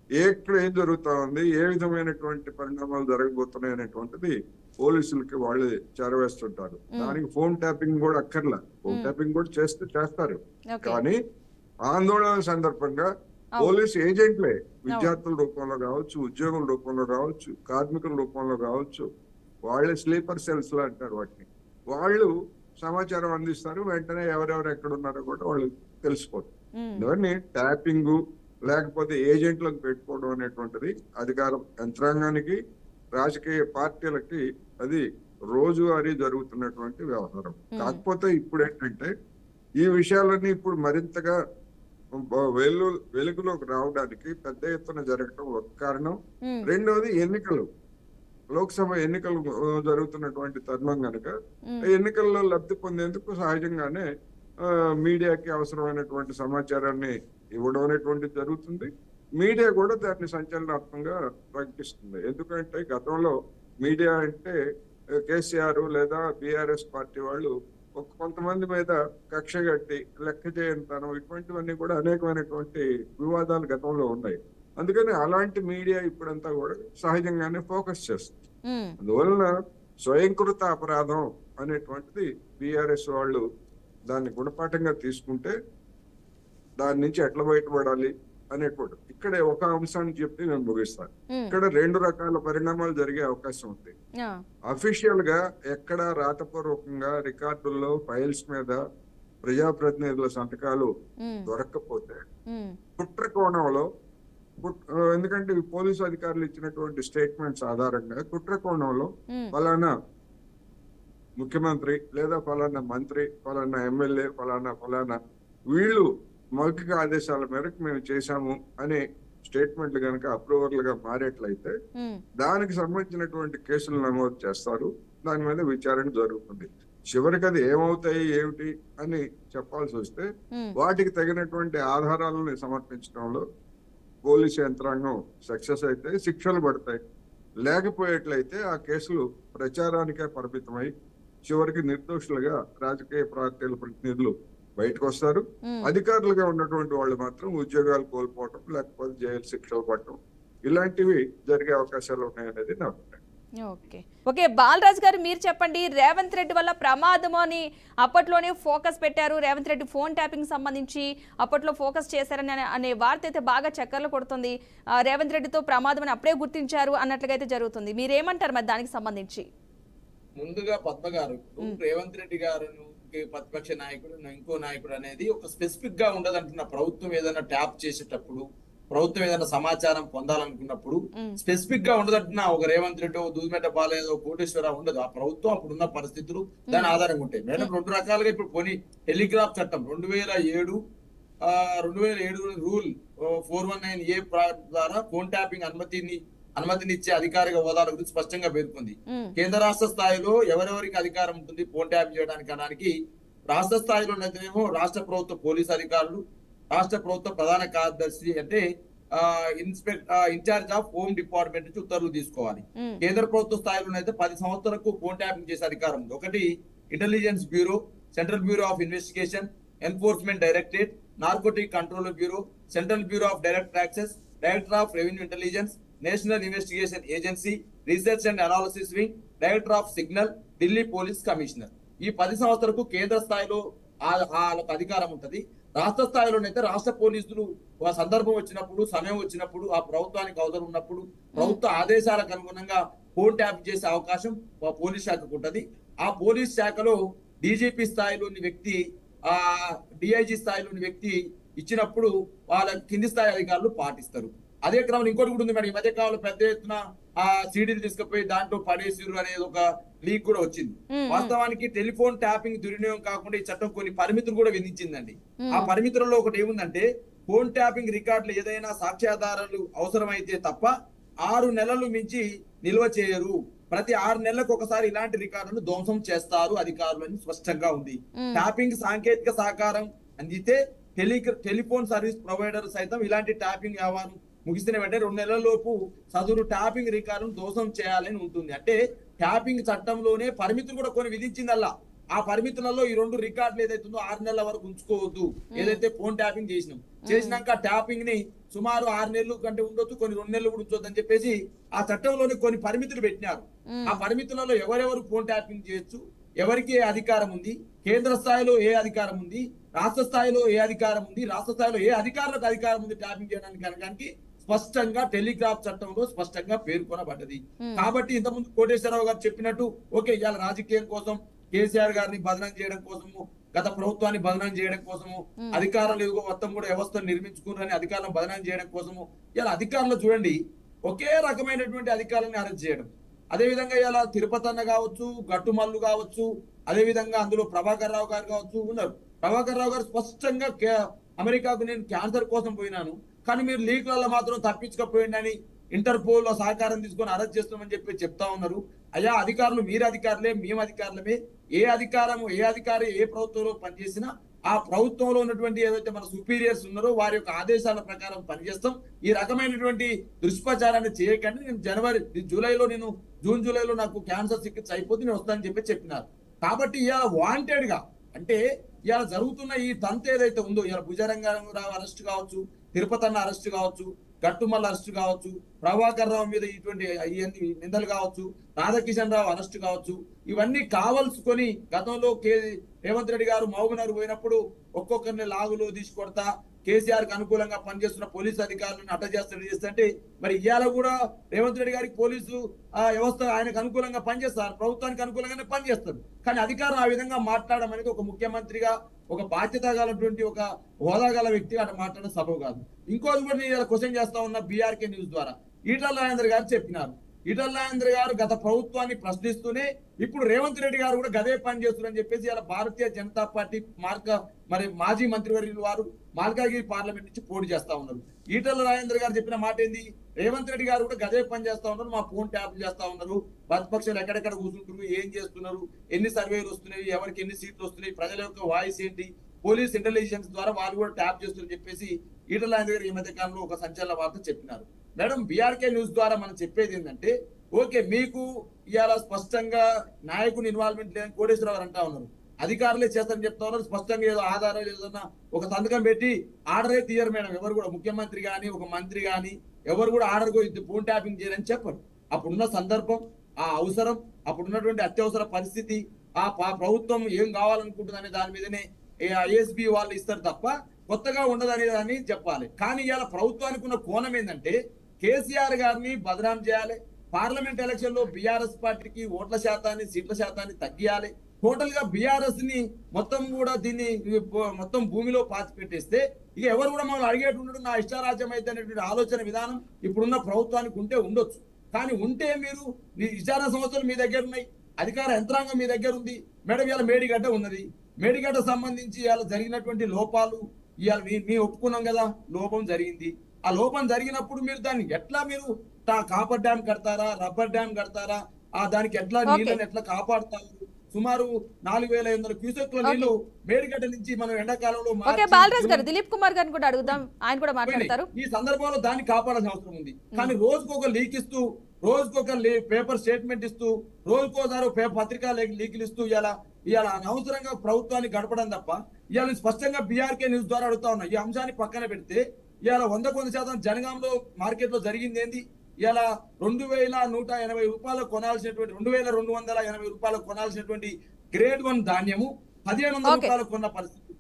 ఎక్కడ ఏం జరుగుతా ఉంది, ఏ విధమైనటువంటి పరిణామాలు జరగబోతున్నాయి అనేటువంటిది పోలీసులకి వాళ్ళు చేరవేస్తుంటారు. దానికి ఫోన్ ట్యాపింగ్ కూడా అక్కర్లా, ఫోన్ ట్యాపింగ్ కూడా చేస్తారు. కానీ ఆందోళన సందర్భంగా పోలీసు ఏజెంట్లే విద్యార్థుల రూపంలో కావచ్చు, ఉద్యోగుల రూపంలో కావచ్చు, కార్మికుల రూపంలో కావచ్చు, వాళ్ళే స్లీపర్ సెల్స్ లా అంటారు వాటిని, వాళ్ళు సమాచారం అందిస్తారు. వెంటనే ఎవరెవరు ఎక్కడ ఉన్నారో కూడా వాళ్ళు తెలిసిపోతుంది. ఇవన్నీ ట్యాపింగ్ లేకపోతే ఏజెంట్లకు పెట్టుకోవడం అనేటువంటిది అధికారం యంత్రాంగానికి, రాజకీయ పార్టీలకి అది రోజువారీ జరుగుతున్నటువంటి వ్యవహారం. కాకపోతే ఇప్పుడు ఏంటంటే ఈ విషయాలన్నీ ఇప్పుడు మరింతగా వెలుగులోకి రావడానికి పెద్ద ఎత్తున జరగటం ఒక కారణం. రెండవది ఎన్నికలు, లోక్సభ ఎన్నికలు జరుగుతున్నటువంటి తరుణం కనుక ఎన్నికల్లో లబ్ధి పొందేందుకు సహజంగానే మీడియాకి అవసరమైనటువంటి సమాచారాన్ని ఇవ్వడం అనేటువంటిది జరుగుతుంది. మీడియా కూడా దాన్ని సంచలనాత్మకంగా ప్రకటిస్తుంది. ఎందుకంటే గతంలో మీడియా అంటే కేసీఆర్ లేదా బీఆర్ఎస్ పార్టీ వాళ్ళు కొంతమంది మీద కక్ష కట్టి లెక్క చేయనితనం ఇటువంటివన్నీ కూడా అనేకమైనటువంటి వివాదాలు గతంలో ఉన్నాయి. అందుకని అలాంటి మీడియా ఇప్పుడంతా కూడా సహజంగానే ఫోకస్ చేస్తుంది. అందువలన స్వయంకృత అపరాధం అనేటువంటిది బీఆర్ఎస్ వాళ్ళు దాన్ని గుణపాఠంగా తీసుకుంటే దాని నుంచి ఎట్లా బయటపడాలి అనేటువంటి ఇక్కడే ఒక అంశాన్ని చెప్పి నేను ముగిస్తాను. ఇక్కడ 2 రకాల పరిణామాలు జరిగే అవకాశం ఉంది. అఫీషియల్ గా ఎక్కడ రాతపూర్వకంగా రికార్డుల్లో ఫైల్స్ మీద ప్రజాప్రతినిధుల సంతకాలు దొరక్కపోతే కుట్ర కోణంలో, ఎందుకంటే పోలీసు అధికారులు ఇచ్చినటువంటి స్టేట్మెంట్స్ ఆధారంగా కుట్ర కోణంలో ఫలానా ముఖ్యమంత్రి లేదా ఫలానా మంత్రి, ఫలానా ఎమ్మెల్యే, ఫలానా వీళ్ళు మౌఖిక ఆదేశాల మేరకు మేము చేశాము అనే స్టేట్మెంట్లు కనుక అప్రూవర్లుగా మారేట్లయితే దానికి సంబంధించినటువంటి కేసులు నమోదు చేస్తారు. దాని మీద విచారణ జరుగుతుంది. చివరికి అది ఏమవుతాయి ఏమిటి అని చెప్పాల్సి వస్తే వాటికి తగినటువంటి ఆధారాలను సమర్పించడంలో పోలీసు యంత్రాంగం సక్సెస్ అయితే శిక్షలు పడతాయి. లేకపోయేట్లయితే ఆ కేసులు ప్రచారానికే పరిమితమై చివరికి నిర్దోషులుగా రాజకీయ పార్టీల ప్రతినిధులు బయటకు వస్తారు. అధికారులుగా ఉన్నటువంటి వాళ్ళు మాత్రం ఉద్యోగాలు కోల్పోవటం లేకపోతే జైలు శిక్షలు పడటం ఇలాంటివి జరిగే అవకాశాలు ఉన్నాయనేది నా అభిప్రాయం. ఓకే బాలరాజ్ గారు, మీరు చెప్పండి. రేవంత్ రెడ్డి వల్ల ప్రమాదం అని అప్పట్లోనే ఫోకస్ పెట్టారు. రేవంత్ రెడ్డి ఫోన్ ట్యాపింగ్ సంబంధించి అప్పట్లో ఫోకస్ చేశారని అనే వార్త అయితే బాగా చక్కర్లు కొడుతుంది. రేవంత్ రెడ్డితో ప్రమాదం అని అప్పుడే గుర్తించారు అన్నట్లుగా అయితే జరుగుతుంది. మీరేమంటారు మరి దానికి సంబంధించి? ముందుగా పద్మ గారు, రేవంత్ రెడ్డి గారు ప్రతిపక్ష నాయకుడు, ఇంకో నాయకుడు అనేది ఒక స్పెసిఫిక్ గా ఉండదంటున్న. ప్రభుత్వం ఏదైనా ట్యాప్ చేసేటప్పుడు, ప్రభుత్వం ఏదైనా సమాచారం పొందాలనుకున్నప్పుడు స్పెసిఫిక్ గా ఉండదంటున్నా. ఒక రేవంత్ రెడ్డి, దూదిమెట్ట బాలేదో, కోటేశ్వరరావు ఉండదు. ఆ ప్రభుత్వం అప్పుడున్న పరిస్థితులు దాని ఆధారంగా ఉంటాయి. మేడం 2 రకాలుగా ఇప్పుడు పోనీ టెలిగ్రాఫ్ చట్టం 2007 రూల్ 419A ద్వారా ఫోన్ ట్యాపింగ్ అనుమతినిచ్చే అధికారిక హోదాల గురించి స్పష్టంగా పేర్కొంది. కేంద్ర రాష్ట్ర స్థాయిలో ఎవరెవరికి అధికారం ఉంటుంది ఫోన్ ట్యాప్ చేయడానికి అనడానికి? రాష్ట్ర స్థాయిలోనేమో రాష్ట్ర ప్రభుత్వ పోలీసు అధికారులు, రాష్ట్ర ప్రభుత్వ ప్రధాన కార్యదర్శి అంటే ఇన్ఛార్జ్ ఆఫ్ హోమ్ డిపార్ట్మెంట్ నుంచి ఉత్తర్వులు తీసుకోవాలి. కేంద్ర ప్రభుత్వ స్థాయిలోనైతే 10 సంవత్సరాలకు ఫోన్ ట్యాపింగ్ చేసే అధికారం ఉంది. ఒకటి intelligence bureau, central bureau of investigation, enforcement directorate, narcotic control bureau, central bureau of direct taxes, director of revenue intelligence, national investigation agency, research and analysis wing, director of signal, Delhi police commissioner. ఈ 10 సంవత్సరాలకు కేంద్ర స్థాయిలో వాళ్ళకు అధికారం ఉంటది. రాష్ట్ర స్థాయిలోనైతే రాష్ట్ర పోలీసులు సందర్భం వచ్చినప్పుడు, సమయం వచ్చినప్పుడు, ఆ ప్రభుత్వానికి అవసరం ఉన్నప్పుడు ప్రభుత్వ ఆదేశాలకు అనుగుణంగా ఫోన్ ట్యాప్ చేసే అవకాశం పోలీస్ శాఖకు ఉంటది. ఆ పోలీస్ శాఖలో డీజీపీ స్థాయిలోని వ్యక్తి, డిఐజీ స్థాయిలోని వ్యక్తి ఇచ్చినప్పుడు వాళ్ళ కింది స్థాయి అధికారులు పాటిస్తారు. అదే క్రమంలో ఇంకోటి కూడా ఉంది మేడం. ఈ మధ్య కాలంలో పెద్ద ఎత్తున ఆ సీడీలు తీసుకుపోయి దాంట్లో పడేసిరు అనేది ఒక లీక్ కూడా వచ్చింది. వాస్తవానికి టెలిఫోన్ ట్యాపింగ్ దుర్వినియోగం కాకుండా ఈ చట్టం కొన్ని పరిమితులు కూడా విధించిందండి. ఆ పరిమితులలో ఒకటి ఏముందంటే, ఫోన్ ట్యాపింగ్ రికార్డులు ఏదైనా సాక్ష్యాధారాలు అవసరమైతే తప్ప 6 నెలలు మించి నిల్వ చేయరు. ప్రతి 6 నెలలకు ఒకసారి ఇలాంటి రికార్డులను ధ్వంసం చేస్తారు అధికారులు అని స్పష్టంగా ఉంది. ట్యాపింగ్ సాంకేతిక సహకారం అందితే టెలిఫోన్ సర్వీస్ ప్రొవైడర్ సైతం ఇలాంటి ట్యాపింగ్ వ్యవహారం ముగిసిన వెంటనే 2 నెలల లోపు సదరు ట్యాపింగ్ రికార్డును దోషం చేయాలని ఉంటుంది. అంటే ట్యాపింగ్ చట్టంలోనే పరిమితులు కూడా కొన్ని విధించిందల్లా. ఆ పరిమితులలో ఈ 2 రికార్డులు ఏదైతుందో 6 నెలల వరకు ఉంచుకోవద్దు. ఏదైతే ఫోన్ ట్యాపింగ్ చేసినాక ట్యాపింగ్ ని సుమారు 6 నెలలు కంటే ఉండొచ్చు, కొన్ని 2 నెలలు కూడా ఉంచొద్దు అని చెప్పేసి ఆ చట్టంలోనే కొన్ని పరిమితులు పెట్టినారు. ఆ పరిమితులలో ఎవరెవరు ఫోన్ ట్యాపింగ్ చేయొచ్చు, ఎవరికి ఏ అధికారం ఉంది, కేంద్ర స్థాయిలో ఏ అధికారం ఉంది, రాష్ట్ర స్థాయిలో ఏ అధికారం ఉంది, రాష్ట్ర స్థాయిలో ఏ అధికారులకు అధికారం ఉంది ట్యాపింగ్ చేయడానికి అనడానికి స్పష్టంగా టెలిగ్రాఫ్ చట్టంలో స్పష్టంగా పేర్కొనబడ్డది. కాబట్టి ఇంతకుముందు కోటేశ్వరరావు గారు చెప్పినట్టు ఓకే, ఇవాళ రాజకీయం కోసం కేసీఆర్ గారిని బదనం చేయడం కోసము, గత ప్రభుత్వాన్ని బదనం చేయడం కోసము, అధికారులు ఎదుగో మొత్తం కూడా వ్యవస్థను నిర్మించుకున్నారని అధికారులను బదనం చేయడం కోసము ఇలా అధికారులు చూడండి ఒకే రకమైనటువంటి అధికారులను అరెస్ట్ చేయడం. అదే విధంగా ఇలా తిరుపతి అన్న కావచ్చు, గట్టుమల్లు కావచ్చు, అదే విధంగా అందులో ప్రభాకర్ రావు గారు కావచ్చు ఉన్నారు. ప్రభాకర్ రావు గారు స్పష్టంగా అమెరికాకు నేను క్యాన్సర్ కోసం పోయినాను, కానీ మీరు లీక్లలో మాత్రం తప్పించకపోయిందని ఇంటర్పోల్ లో సహకారం తీసుకొని అరెస్ట్ చేస్తామని చెప్పి చెప్తా ఉన్నారు. అయ్యా అధికారులు మీరు అధికారులే, మేము అధికారులమే. ఏ అధికారి ఏ ప్రభుత్వంలో పనిచేసినా ఆ ప్రభుత్వంలో ఉన్నటువంటి ఏదైతే మన సుపీరియర్స్ ఉన్నారో వారి యొక్క ఆదేశాల ప్రకారం పనిచేస్తాం. ఈ రకమైనటువంటి దుష్ప్రచారాన్ని చేయకండి. నేను జూన్ జూలైలో నాకు క్యాన్సర్ చికిత్స అయిపోతే నేను వస్తానని చెప్పినారు. కాబట్టి ఇవాళ వాంటెడ్ గా అంటే ఇవాళ జరుగుతున్న ఈ తంతు ఏదైతే ఉందో, ఇవాళ భుజరంగారావు అరెస్ట్ కావచ్చు, తిరుపతి అన్న అరెస్ట్ కావచ్చు, గట్టుమల్ల అరెస్ట్ కావచ్చు, ప్రభాకర్ రావు మీద ఇటువంటి నిందలు కావచ్చు, రాధాకిషన్ రావు అరెస్ట్ కావచ్చు, ఇవన్నీ కావలసుకొని గతంలో రేవంత్ రెడ్డి గారు మహబూబ్నగర్ పోయినప్పుడు ఒక్కొక్కరిని లాగులో తీసుకొడతా కేసీఆర్ కి అనుకూలంగా పనిచేస్తున్న పోలీసు అధికారులను చేస్తుంటే మరి ఇవాళ కూడా రేవంత్ రెడ్డి గారికి పోలీసు వ్యవస్థ ఆయనకు అనుకూలంగా పనిచేస్తారు, ప్రభుత్వానికి అనుకూలంగానే పనిచేస్తారు. కానీ అధికారం ఆ విధంగా మాట్లాడడం అనేది ఒక ముఖ్యమంత్రిగా, ఒక బాధ్యత గలటువంటి, ఒక హోదా గల వ్యక్తిగా అట్లా మాట్లాడడం సబబు కాదు. ఇంకోటి కూడా నేను ఇలా క్వశ్చన్ చేస్తా ఉన్నా బీఆర్కే న్యూస్ ద్వారా. ఈటల రాజేందర్ గారు చెప్పినారు, ఈటల రాజేందర్ గారు గత ప్రభుత్వాన్ని ప్రశ్నిస్తూనే ఇప్పుడు రేవంత్ రెడ్డి గారు కూడా గదే పని చేస్తున్నారని చెప్పేసి ఇలా భారతీయ జనతా పార్టీ మాజీ మంత్రివర్యులు వారు మల్కాజ్గిరి పార్లమెంట్ నుంచి పోటీ చేస్తా ఉన్నారు. ఈటల రాజేందర్ గారు చెప్పిన మాట ఏంది, రేవంత్ రెడ్డి గారు కూడా గదే పని చేస్తా ఉన్నారు, మా ఫోన్ ట్యాప్ చేస్తా ఉన్నారు, ప్రతిపక్షాలు ఎక్కడెక్కడ కూర్చుంటున్నారు, ఏం చేస్తున్నారు, ఎన్ని సర్వేలు వస్తున్నాయి, ఎవరికి ఎన్ని సీట్లు వస్తున్నాయి, ప్రజల యొక్క వాయిస్ ఏంటి, పోలీస్ ఇంటెలిజెన్స్ ద్వారా వాళ్ళు కూడా ట్యాప్ చేస్తున్నారని చెప్పేసి ఈటల రాజేందర్ గారు ఈ మధ్య కాలంలో ఒక సంచలన వార్త చెప్పినారు. మేడం బీఆర్కే న్యూస్ ద్వారా మనం చెప్పేది ఏంటంటే ఓకే, మీకు ఇవాళ స్పష్టంగా నాయకుని ఇన్వాల్వ్మెంట్ లేదని కోటేశ్వరరావు అంటా ఉన్నారు, అధికారులే చేస్తారని చెప్తా ఉన్నారు. స్పష్టంగా ఏదో ఆధారం ఏదన్నా ఒక సంతకం పెట్టి ఆర్డరే తీయరు మేడం. ఎవరు కూడా ముఖ్యమంత్రి గాని ఒక మంత్రి గాని ఎవరు కూడా ఆర్డర్ ఫోన్ ట్యాపింగ్ చేయాలని చెప్పరు. అప్పుడున్న సందర్భం, ఆ అవసరం, అప్పుడున్నటువంటి అత్యవసర పరిస్థితి, ఆ ప్రభుత్వం ఏం కావాలనుకుంటుంది అనే దాని మీదనే ఐఎస్బి వాళ్ళు ఇస్తారు తప్ప కొత్తగా ఉండదనే దాన్ని చెప్పాలి. కానీ ఇవాళ ప్రభుత్వానికి ఉన్న కోణం ఏంటంటే కేసీఆర్ గారిని బదనాం చేయాలి, పార్లమెంట్ ఎలక్షన్ లో బీఆర్ఎస్ పార్టీకి ఓట్ల శాతాన్ని, సీట్ల శాతాన్ని తగ్గియాలి, టోటల్ గా బీఆర్ఎస్ ని మొత్తం కూడా దీన్ని మొత్తం భూమిలో పాతి పెట్టేస్తే ఇక ఎవరు కూడా మమ్మల్ని అడిగేటుండడు, నా ఇష్టారాజ్యం అయితే అనేటువంటి ఆలోచన విధానం ఇప్పుడున్న ప్రభుత్వానికి ఉంటే ఉండొచ్చు. కానీ ఉంటే మీరు విచారణ సంస్థలు మీ దగ్గర ఉన్నాయి, అధికార యంత్రాంగం మీ దగ్గర ఉంది. మేడం ఇవాళ మేడిగడ్డ ఉన్నది, మేడిగడ్డ సంబంధించి ఇవాళ జరిగినటువంటి లోపాలు ఇవాళ మీ ఒప్పుకున్నాం కదా, లోపం జరిగింది. ఆ లోపం జరిగినప్పుడు మీరు దాన్ని ఎట్లా మీరు కాపర్ డ్యామ్ కడతారా, రబ్బర్ డ్యామ్ కడతారా, దానికి ఎట్లా నీళ్ళని ఎట్లా కాపాడుతారు? సుమారు 4500 క్యూసెక్ల నీళ్లు మేడిగడ్డ నుంచి మనం ఎండాకాలంలో దిలీప్ కుమార్ గారిని కూడా అడుగుదాం, ఆయన కూడా మాట్లాడతారు. ఈ సందర్భంలో దాన్ని కాపాడాల్సిన అవసరం ఉంది. కానీ రోజుకొక లీక్ ఇస్తూ, రోజుకొక పేపర్ స్టేట్మెంట్ ఇస్తూ, రోజుకోసారి పత్రికా లీకులు ఇస్తూ ఇవాళ అనవసరంగా ప్రభుత్వాన్ని గడపడం తప్ప ఇవాళ స్పష్టంగా బీఆర్కే న్యూస్ ద్వారా అడుగుతా ఉన్నా. ఈ అంశాన్ని పక్కన పెడితే ఇవాళ 100% జనగాంలో మార్కెట్ లో జరిగింది ఏంది, ఇవాళ 2180 రూపాయలు కొనాల్సినటువంటి 2280 రూపాయలు కొనాల్సినటువంటి గ్రేడ్ 1 ధాన్యము 1500 రూపాయలు కొన్న పరిస్థితి.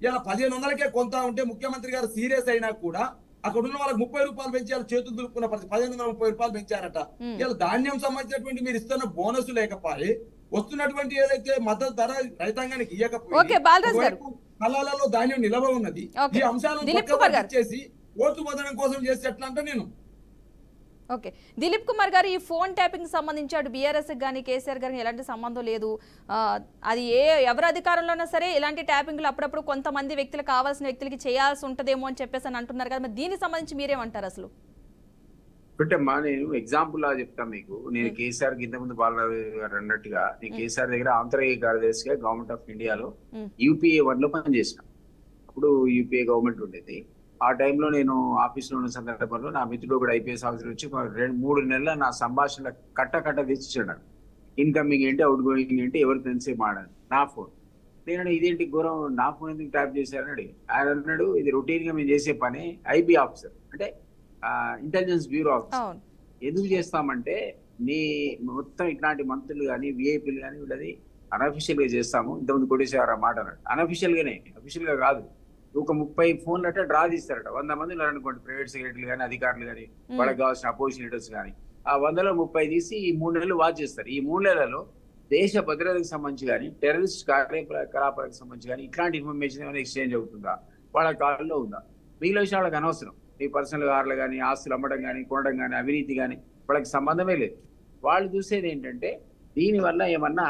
ఇలా 1500కే కొంటా ఉంటే ముఖ్యమంత్రి గారు సీరియస్ అయినా కూడా అక్కడ ఉన్న వాళ్ళకి 30 రూపాయలు పెంచారు, చేతులు దులుపుకున్న పరిస్థితి. 1530 రూపాయలు పెంచారట. ఇలా ధాన్యం సంబంధించినటువంటి మీరు ఇస్తున్న బోనస్ లేకపోయి, వస్తున్నటువంటి ఏదైతే మద్దతు ధర రైతాంగానికి ఇవ్వకపోయి, కళాలలో ధాన్యం నిలవ ఉన్నది. ఈ అంశాలను చేసి ఓటు బదనం కోసం చేసి ఎట్లా అంటే నేను ఓకే దిలీప్ కుమార్ గారు, ఈ ఫోన్ ట్యాపింగ్ సంబంధించి అటు బీఆర్ఎస్ కానీ కేసీఆర్ గారికి ఎలాంటి సంబంధం లేదు, అది ఎవరి అధికారంలో ఉన్నా సరే ఇలాంటి ట్యాపింగ్లు అప్పుడప్పుడు కొంతమంది వ్యక్తులకు కావాల్సిన వ్యక్తులకి చేయాల్సి ఉంటుందేమో అని చెప్పేసి అని అంటున్నారు కదా, మరి దీనికి సంబంధించి మీరేమంటారు అసలు? అమ్మా నేను ఎగ్జాంపుల్ లా చెప్తాను మీకు. నేను కేసీఆర్ కి ఇంతకుముందు బాలరావు గారు అన్నట్టుగా నేను కేసీఆర్ దగ్గర ఆంతరిక కార్యదర్శిగా గవర్నమెంట్ ఆఫ్ ఇండియాలో UPA 1 లో పనిచేసిన. అప్పుడు UPA గవర్నమెంట్ ఉండేది. ఆ టైంలో నేను ఆఫీస్లో ఉన్న సందర్భంలో నా మిత్రుడు కూడా ఐపీఎస్ ఆఫీసర్ వచ్చి 2-3 నెలల నా సంభాషణ కట్ట తెచ్చిచ్చాడు. ఇన్కమింగ్ ఏంటి, అవుట్ గోయింగ్ ఏంటి, ఎవరికి ఎంతసేపు మాడాను నా ఫోన్. నేను ఇదేంటి ఘోరం, నా ఫోన్ ఎందుకు ట్యాప్ చేశారని అడిగి ఆయన అన్నాడు, ఇది రొటీన్ గా మేము చేసే పని. ఐబీ ఆఫీసర్ అంటే ఇంటెలిజెన్స్ బ్యూరో ఆఫీసర్. ఎందుకు చేస్తామంటే నీ మొత్తం ఇట్లాంటి మంత్రులు కానీ విఐపీలు కానీ వీళ్ళది అన్అఫిషియల్ గా చేస్తాము. ఇంతకుముందు కొట్టేసేవారు ఆ మాట అన్నాడు. అన్అఫిషియల్ గానే, అఫిషియల్ గా కాదు. ఒక 30 ఫోన్లు అంటే డ్రా తీస్తారట. 100 మంది ఉన్నారనుకోండి, ప్రైవేట్ సెక్రటరీలు కానీ అధికారులు కానీ వాళ్ళకి కావాల్సిన అపోజిషన్ లీడర్స్ కానీ. ఆ 100లో 30 తీసి ఈ 3 నెలలు వాచ్ చేస్తారు. ఈ 3 నెలలలో దేశ భద్రతకు సంబంధించి కానీ టెర్రరిస్ట్ కార్యకలాపాలకు సంబంధించి కానీ ఇట్లాంటి ఇన్ఫర్మేషన్ ఏమైనా ఎక్స్చేంజ్ అవుతుందా, వాళ్ళ కాలంలో ఉందా, మిగిలిన విషయం వాళ్ళకి అనవసరం. మీ పర్సనల్ కార్లు కానీ ఆస్తులు అమ్మడం కానీ కొనడం కానీ అవినీతి కానీ వాళ్ళకి సంబంధమే లేదు. వాళ్ళు చూసేది ఏంటంటే దీనివల్ల ఏమన్నా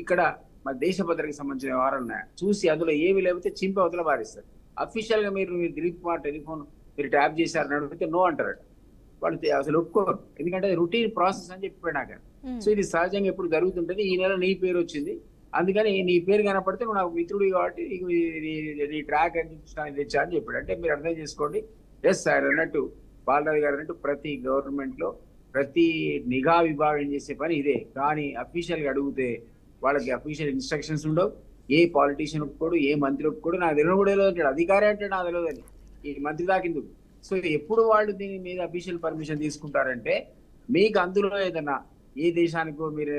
ఇక్కడ మన దేశ భద్రతకు సంబంధించిన వ్యవహారాలు ఉన్నాయా చూసి అందులో ఏమి లేకపోతే చింపి అవతల పారిస్తారు. అఫీషియల్ గా మీరు దిలీప్ కుమార్ టెలిఫోన్ మీరు ట్యాప్ చేశారని అడిగితే నో అంటారట. వాళ్ళు అసలు ఒప్పుకోరు, ఎందుకంటే రొటీన్ ప్రాసెస్ అని చెప్పిపోయినాక. సో ఇది సహజంగా ఎప్పుడు జరుగుతుంటది. ఈ నెల నీ పేరు వచ్చింది, అందుకని నీ పేరు కనపడితే నువ్వు నాకు మిత్రుడు కాబట్టి నీ ట్రాక్ అని తెచ్చా అని చెప్పాడు. అంటే మీరు అర్థం చేసుకోండి. ఎస్ ఆయన అన్నట్టు బాలరాజు గారు అన్నట్టు ప్రతి గవర్నమెంట్ లో ప్రతి నిఘా విభాగం చేసే పని ఇదే. కానీ అఫీషియల్ గా అడిగితే వాళ్ళకి అఫీషియల్ ఇన్స్ట్రక్షన్స్ ఉండవు. ఏ పాలిటీషియన్ ఒప్పుకోడు, ఏ మంత్రి ఒప్పుకోడు. నాకు తెలియదు కూడా తెలియదు అంటాడు. అధికారి అంటే నాకు తెలియదు అని, ఈ మంత్రి దాకిందుకు. సో ఎప్పుడు వాళ్ళు దీని మీద అఫీషియల్ పర్మిషన్ తీసుకుంటారంటే మీకు అందులో ఏదన్నా ఏ దేశానికో మీరు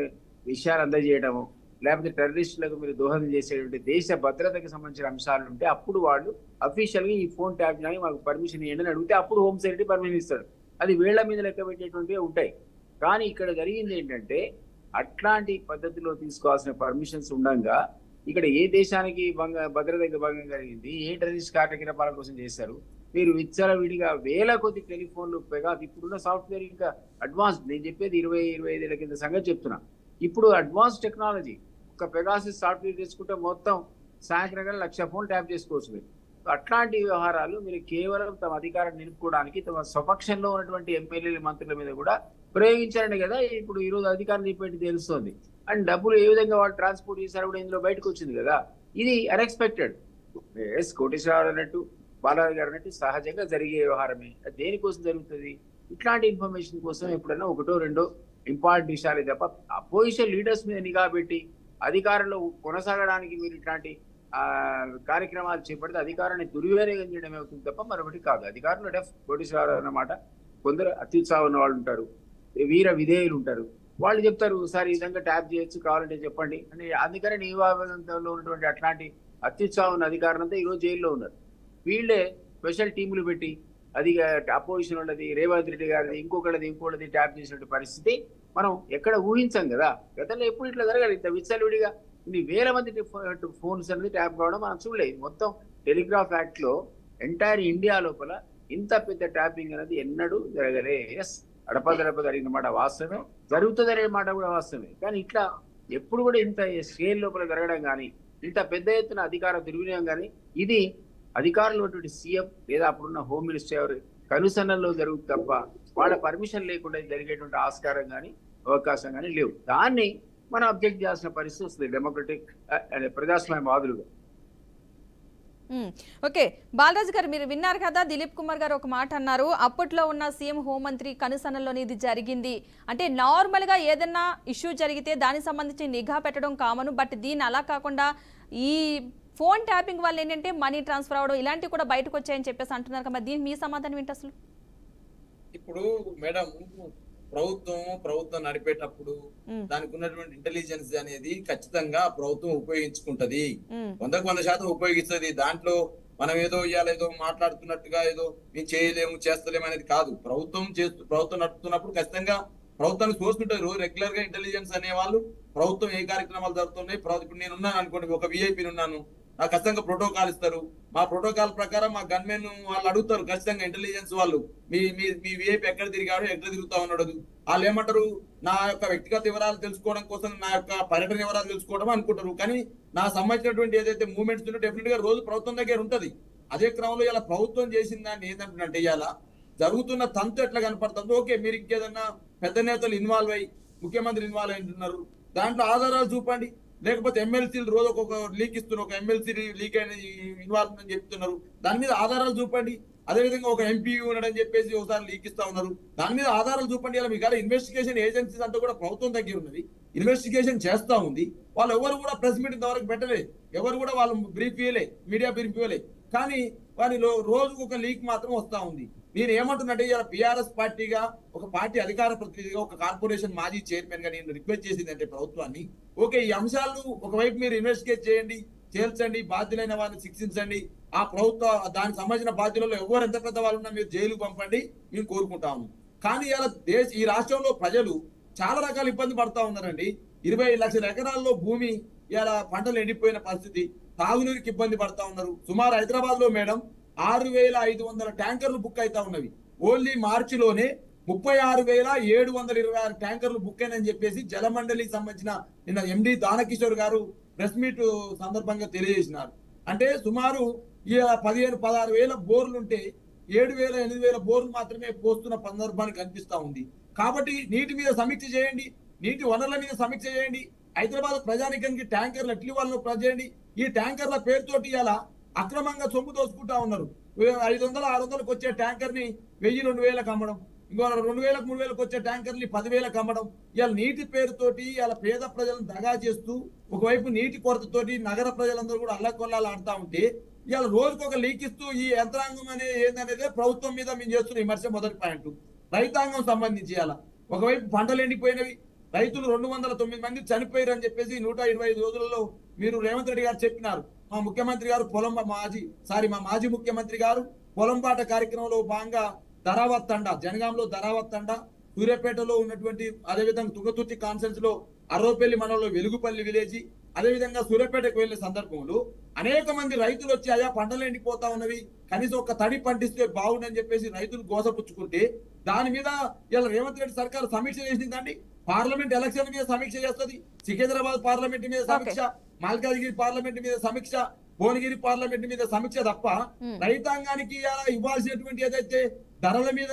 విషయాలు అందజేయడము, లేకపోతే టెర్రరిస్టులకు మీరు దోహదం చేసేటువంటి దేశ భద్రతకు సంబంధించిన అంశాలు ఉంటే అప్పుడు వాళ్ళు అఫీషియల్ గా ఈ ఫోన్ ట్యాప్ చేయడానికి మాకు పర్మిషన్ ఇవ్వండి అని అడిగితే అప్పుడు హోమ్ సెక్రటరీ పర్మిషన్ ఇస్తాడు. అది వేళ్ల మీద లెక్క పెట్టేటువంటివి ఉంటాయి. కానీ ఇక్కడ జరిగింది ఏంటంటే అట్లాంటి పద్ధతిలో తీసుకోవాల్సిన పర్మిషన్స్ ఉండగా ఇక్కడ ఏ దేశానికి భద్రతకు భంగం కలిగింది, ఏ టెర్రరిస్ట్ కార్యకలాపాల కోసం చేశారు, మీరు విచ్చలవిడిగా వేల కొద్ది టెలిఫోన్లు పైగా ఇప్పుడున్న సాఫ్ట్వేర్ ఇంకా అడ్వాన్స్. నేను చెప్పేది 20-25 ఏళ్ల కింద సంగతి చెప్తున్నా. ఇప్పుడు అడ్వాన్స్ టెక్నాలజీ, ఒక పెగాసిస్ సాఫ్ట్వేర్ తీసుకుంటే మొత్తం సాయంత్రం 1,00,000 ఫోన్ ట్యాప్ చేసుకోవచ్చు మీరు. అట్లాంటి వ్యవహారాలు మీరు కేవలం తమ అధికారం నిలుపుకోవడానికి తమ స్వపక్షంలో ఉన్నటువంటి ఎమ్మెల్యేల మంత్రుల మీద కూడా ప్రయోగించారని కదా ఇప్పుడు ఈ రోజు అధికారం చెప్పేది తెలుస్తుంది. అండ్ డబ్బులు ఏ విధంగా వాళ్ళు ట్రాన్స్పోర్ట్ చేశారు కూడా ఇందులో బయటకు వచ్చింది కదా. ఇది అన్ఎక్స్పెక్టెడ్. ఎస్ కోటేశ్వరరావు అన్నట్టు బాలరాజు గారు అన్నట్టు సహజంగా జరిగే వ్యవహారమే. దేనికోసం జరుగుతుంది? ఇట్లాంటి ఇన్ఫర్మేషన్ కోసం ఎప్పుడైనా 1-2 ఇంపార్టెంట్ విషయాలే తప్ప అపోజిషన్ లీడర్స్ మీద నిఘా పెట్టి అధికారంలో కొనసాగడానికి మీరు ఇట్లాంటి కార్యక్రమాలు చేపడితే అధికారాన్ని దుర్వినియోగం చేయడం అవుతుంది తప్ప మరొకటి కాదు. అధికారులు కోటేశ్వరరావు అన్నమాట. కొందరు అత్యుత్సాహం ఉన్న వాళ్ళు ఉంటారు, వీర విధేయులు ఉంటారు. వాళ్ళు చెప్తారు సార్ ఈ విధంగా ట్యాప్ చేయొచ్చు కావాలంటే చెప్పండి అని. అందుకని నియోజకవర్గంలో ఉన్నటువంటి అట్లాంటి అత్యుత్సాహం ఉన్న అధికారులంతా ఈరోజు జైల్లో ఉన్నారు. వీళ్ళే స్పెషల్ టీములు పెట్టి అది అపోజిషన్ వాళ్ళది, రేవంత్ రెడ్డి గారిది, ఇంకోటిది ట్యాప్ చేసినటువంటి పరిస్థితి మనం ఎక్కడ ఊహించాం కదా. గతంలో ఎప్పుడు ఇట్లా జరగాలి? ఇంత విచ్చలవిడిగా ఇన్ని వేల మంది ఫోన్స్ అనేది ట్యాప్ కావడం మనం చూడలేదు. మొత్తం టెలిగ్రాఫ్ యాక్ట్ లో ఎంటైర్ ఇండియా లోపల ఇంత పెద్ద ట్యాపింగ్ అనేది ఎన్నడూ జరగలే. ఎస్ అడపదడప జరిగిన మాట వాస్తవమే, జరుగుతుంది అనే మాట కూడా వాస్తవమే. కానీ ఇట్లా ఎప్పుడు కూడా ఇంత స్కేల్ లోపల జరగడం కానీ, ఇంత పెద్ద ఎత్తున అధికార దుర్వినియోగం కానీ ఇది అధికారులు ఉన్నటువంటి సీఎం లేదా అప్పుడున్న హోమ్ మినిస్టర్ ఎవరు కనుసన్నల్లో జరుగుతుంది తప్ప వాళ్ళ పర్మిషన్ లేకుండా జరిగేటువంటి ఆస్కారం కానీ అవకాశం కానీ లేవు. దాన్ని మనం అబ్జెక్ట్ చేయాల్సిన పరిస్థితి వస్తుంది డెమోక్రటిక్ ప్రజాస్వామ్యవాదులుగా. ఓకే బాలరాజు గారు, మీరు విన్నారు కదా దిలీప్ కుమార్ గారు ఒక మాట అన్నారు. అప్పట్లో ఉన్న సీఎం హోంమంత్రి కనుసన్నల్లోనే ఇది జరిగింది అంటే నార్మల్ గా ఏదన్నా ఇష్యూ జరిగితే దానికి సంబంధించి నిఘా పెట్టడం కామను. బట్ దీన్ని అలా కాకుండా ఈ ఫోన్ ట్యాపింగ్ వల్ల ఏంటంటే మనీ ట్రాన్స్ఫర్ అవడం ఇలాంటివి కూడా బయటకు వచ్చాయని చెప్పేసి అంటున్నారు కదా. దీనికి మీ సమాధానం ఏంటి అసలు? ఇప్పుడు మేడం ప్రభుత్వం నడిపేటప్పుడు దానికి ఉన్నటువంటి ఇంటెలిజెన్స్ అనేది ఖచ్చితంగా ప్రభుత్వం ఉపయోగించుకుంటది. 100% ఉపయోగిస్తుంది. దాంట్లో మనం ఏదో ఇవాళ ఏదో మాట్లాడుతున్నట్టుగా ఏదో మేము చేయలేము చేస్తలేము అనేది కాదు. ప్రభుత్వం నడుపుతున్నప్పుడు ఖచ్చితంగా ప్రభుత్వానికి సోర్స్ ఉంటుంది. రోజు రెగ్యులర్ గా ఇంటెలిజెన్స్ అనే వాళ్ళు ప్రభుత్వం ఏ కార్యక్రమాలు జరుగుతున్నాయి. ఇప్పుడు నేను ఉన్నాను అనుకోండి, ఒక విఐపీ ఉన్నాను, నాకు ఖచ్చితంగా ప్రోటోకాల్ ఇస్తారు. మా ప్రోటోకాల్ ప్రకారం మా గన్మెన్ వాళ్ళు అడుగుతారు ఖచ్చితంగా ఇంటెలిజెన్స్ వాళ్ళు, మీ విఐపీ ఎక్కడ తిరిగాడు, ఎక్కడ తిరుగుతా ఉన్నాడు. వాళ్ళు ఏమంటారు, నా యొక్క వ్యక్తిగత వివరాలు తెలుసుకోవడం కోసం, నా యొక్క పర్యటన వివరాలు తెలుసుకోవడం అనుకుంటారు. కానీ నా సంబంధించినటువంటి ఏదైతే మూవ్మెంట్స్ ఉంటే డెఫినెట్ గా రోజు ప్రభుత్వం దగ్గర ఉంటది. అదే క్రమంలో ఇలా ప్రభుత్వం చేసిన దాన్ని ఏంటంటే ఇవాళ జరుగుతున్న తంతు ఎట్లా కనపడుతుందో, ఓకే మీరు ఇంకేదన్నా పెద్ద నేతలు ఇన్వాల్వ్ అయ్యి ముఖ్యమంత్రి ఇన్వాల్వ్ అయింటున్నారు, దాంట్లో ఆధారాలు చూపండి. లేకపోతే ఎమ్మెల్సీలు రోజు ఒక లీక్ ఇస్తున్నారు, ఒక ఎమ్మెల్సీ లీక్ అయిన ఇన్వాల్వ్ అని చెప్తున్నారు, దాని మీద ఆధారాలు చూపండి. అదేవిధంగా ఒక ఎంపీ ఉన్నాడని చెప్పేసి ఒకసారి లీక్ ఇస్తా ఉన్నారు. దాని మీద ఆధారాలు చూపండి. ఇలా మీకు ఇన్వెస్టిగేషన్ ఏజెన్సీస్ అంతా కూడా ప్రభుత్వం దగ్గర ఉన్నది, ఇన్వెస్టిగేషన్ చేస్తా ఉంది. వాళ్ళు ఎవరు కూడా ప్రెస్ మీట్ ఇంతవరకు పెట్టలేదు, ఎవరు కూడా వాళ్ళు బ్రీఫ్ ఇవ్వలే, మీడియా బ్రీఫ్ ఇవ్వలే. కానీ వారిలో రోజుకు ఒక లీక్ మాత్రం వస్తా ఉంది. నేను ఏమంటున్నట్టే ఇలా బీఆర్ఎస్ పార్టీగా, ఒక పార్టీ అధికార ప్రతినిధిగా, ఒక కార్పొరేషన్ మాజీ చైర్మన్ గా నేను రిక్వెస్ట్ చేసింది అంటే ప్రభుత్వాన్ని, ఓకే ఈ అంశాలను ఒకవైపు మీరు ఇన్వెస్టిగేట్ చేయండి, చేర్చండి, బాధ్యులైన వారిని శిక్షించండి. ఆ ప్రభుత్వ దానికి సంబంధించిన బాధ్యులలో ఎవరు ఎంత పెద్ద వాళ్ళు ఉన్నా మీరు జైలుకు పంపండి, మేము కోరుకుంటాము. కానీ ఇలా ఈ రాష్ట్రంలో ప్రజలు చాలా రకాల ఇబ్బంది పడతా ఉన్నారండి. 20 లక్షల ఎకరాల్లో భూమి ఇలా పంటలు ఎండిపోయిన పరిస్థితి, తాగునీరుకి ఇబ్బంది పడతా ఉన్నారు. సుమారు హైదరాబాద్ లో మేడం 6,500 ట్యాంకర్లు బుక్ అవుతా ఉన్నవి. ఓన్లీ మార్చిలోనే 36,726 ట్యాంకర్లు బుక్ అయినని చెప్పేసి జలమండలికి సంబంధించిన నిన్న ఎండి దానకిషోర్ గారు ప్రెస్ మీట్ సందర్భంగా తెలియజేసినారు. అంటే సుమారు 15,000-16,000 బోర్లు ఉంటే 7,000-8,000 బోర్లు మాత్రమే పోస్తున్న సందర్భాన్ని కనిపిస్తా ఉంది. కాబట్టి నీటి మీద సమీక్ష చేయండి, నీటి వనరుల మీద సమీక్ష చేయండి. హైదరాబాద్ ప్రజానికానికి ట్యాంకర్లు ఎట్లి వాళ్ళను ప్రజేయండి. ఈ ట్యాంకర్ల పేరుతోటి ఇలా అక్రమంగా సొమ్ము దోసుకుంటా ఉన్నారు. 500-600కు వచ్చే ట్యాంకర్ ని 1,000-2,000కి అమ్మడం, ఇంకో 2,000-3,000కి వచ్చే ట్యాంకర్ని 10,000కి అమ్మడం. ఇలా నీటి పేరుతోటి ఇలా పేద ప్రజలను దగా చేస్తూ, ఒకవైపు నీటి కొరతతోటి నగర ప్రజలందరూ కూడా అల్లకొల్లాలు ఆడుతా ఉంటే, ఇవాళ రోజుకొక లీక్ ఇస్తూ ఈ యంత్రాంగం ఏందనేది ప్రభుత్వం మీద మేము చేస్తున్న విమర్శ. మొదటి పాయింట్ రైతాంగం సంబంధించి అలా ఒకవైపు పంటలు ఎండిపోయినవి, రైతులు 209 మంది చనిపోయారు అని చెప్పేసి 125 రోజులలో మీరు రేవంత్ రెడ్డి గారు చెప్పినారు. మా ముఖ్యమంత్రి గారు మా మాజీ ముఖ్యమంత్రి గారు పొలంబాట కార్యక్రమంలో భాగంగా ధరావత్ తండా, జనగాంలో ధరావత్ తండా, సూర్యాపేటలో ఉన్నటువంటి అదేవిధంగా తుంగతుర్తి కాన్ఫరెన్స్ లో అర్రోపల్లి మండలంలో వెలుగుపల్లి విలేజ్, అదేవిధంగా సూర్యాపేటకు వెళ్లే సందర్భంలో అనేక మంది రైతులు వచ్చి అయ్యా పంటలు ఎండిపోతా ఉన్నవి, కనీసం ఒక తడి పండిస్తే బాగుండని చెప్పేసి రైతులు గోసపుచ్చుకుంటే, దాని మీద ఇలా రేవంత్ రెడ్డి సర్కారు సమీక్ష చేసిందండి. పార్లమెంట్ ఎలక్షన్ మీద సమీక్ష చేస్తుంది, సికింద్రాబాద్ పార్లమెంట్ మీద సమీక్ష, మల్కాజ్గిరి పార్లమెంట్ మీద సమీక్ష, భువనగిరి పార్లమెంట్ మీద సమీక్ష తప్ప రైతాంగానికి ఇవ్వాల్సినటువంటి ఏదైతే ధరల మీద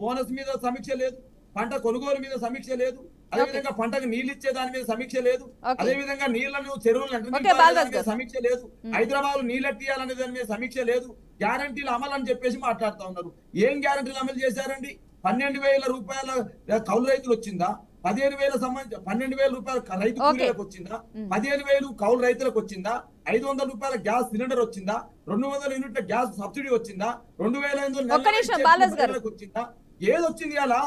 బోనస్ మీద సమీక్ష లేదు, పంట కొనుగోలు మీద సమీక్ష లేదు, అదేవిధంగా పంటకు నీళ్ళు ఇచ్చే దాని మీద సమీక్ష లేదు, అదేవిధంగా నీళ్లను చెరువులను సమీక్ష లేదు, హైదరాబాద్ నీళ్ళు ఎట్టియాలనే దాని మీద సమీక్ష లేదు, గ్యారంటీలు అమలు అని చెప్పేసి మాట్లాడుతా ఉన్నారు. ఏం గ్యారంటీలు అమలు చేశారండి? 12,000 రూపాయల కౌలు రైతులు వచ్చిందా? 15,000 సంబంధించి 12,000 రూపాయల రైతు కూలీలకు వచ్చిందా? 15,000 కౌలు రైతులకు వచ్చిందా? 500 రూపాయల గ్యాస్ సిలిండర్ వచ్చిందా? 200 యూనిట్ల గ్యాస్ సబ్సిడీ వచ్చిందా? 2,500 వచ్చిందా? ఏది వచ్చింది అలా?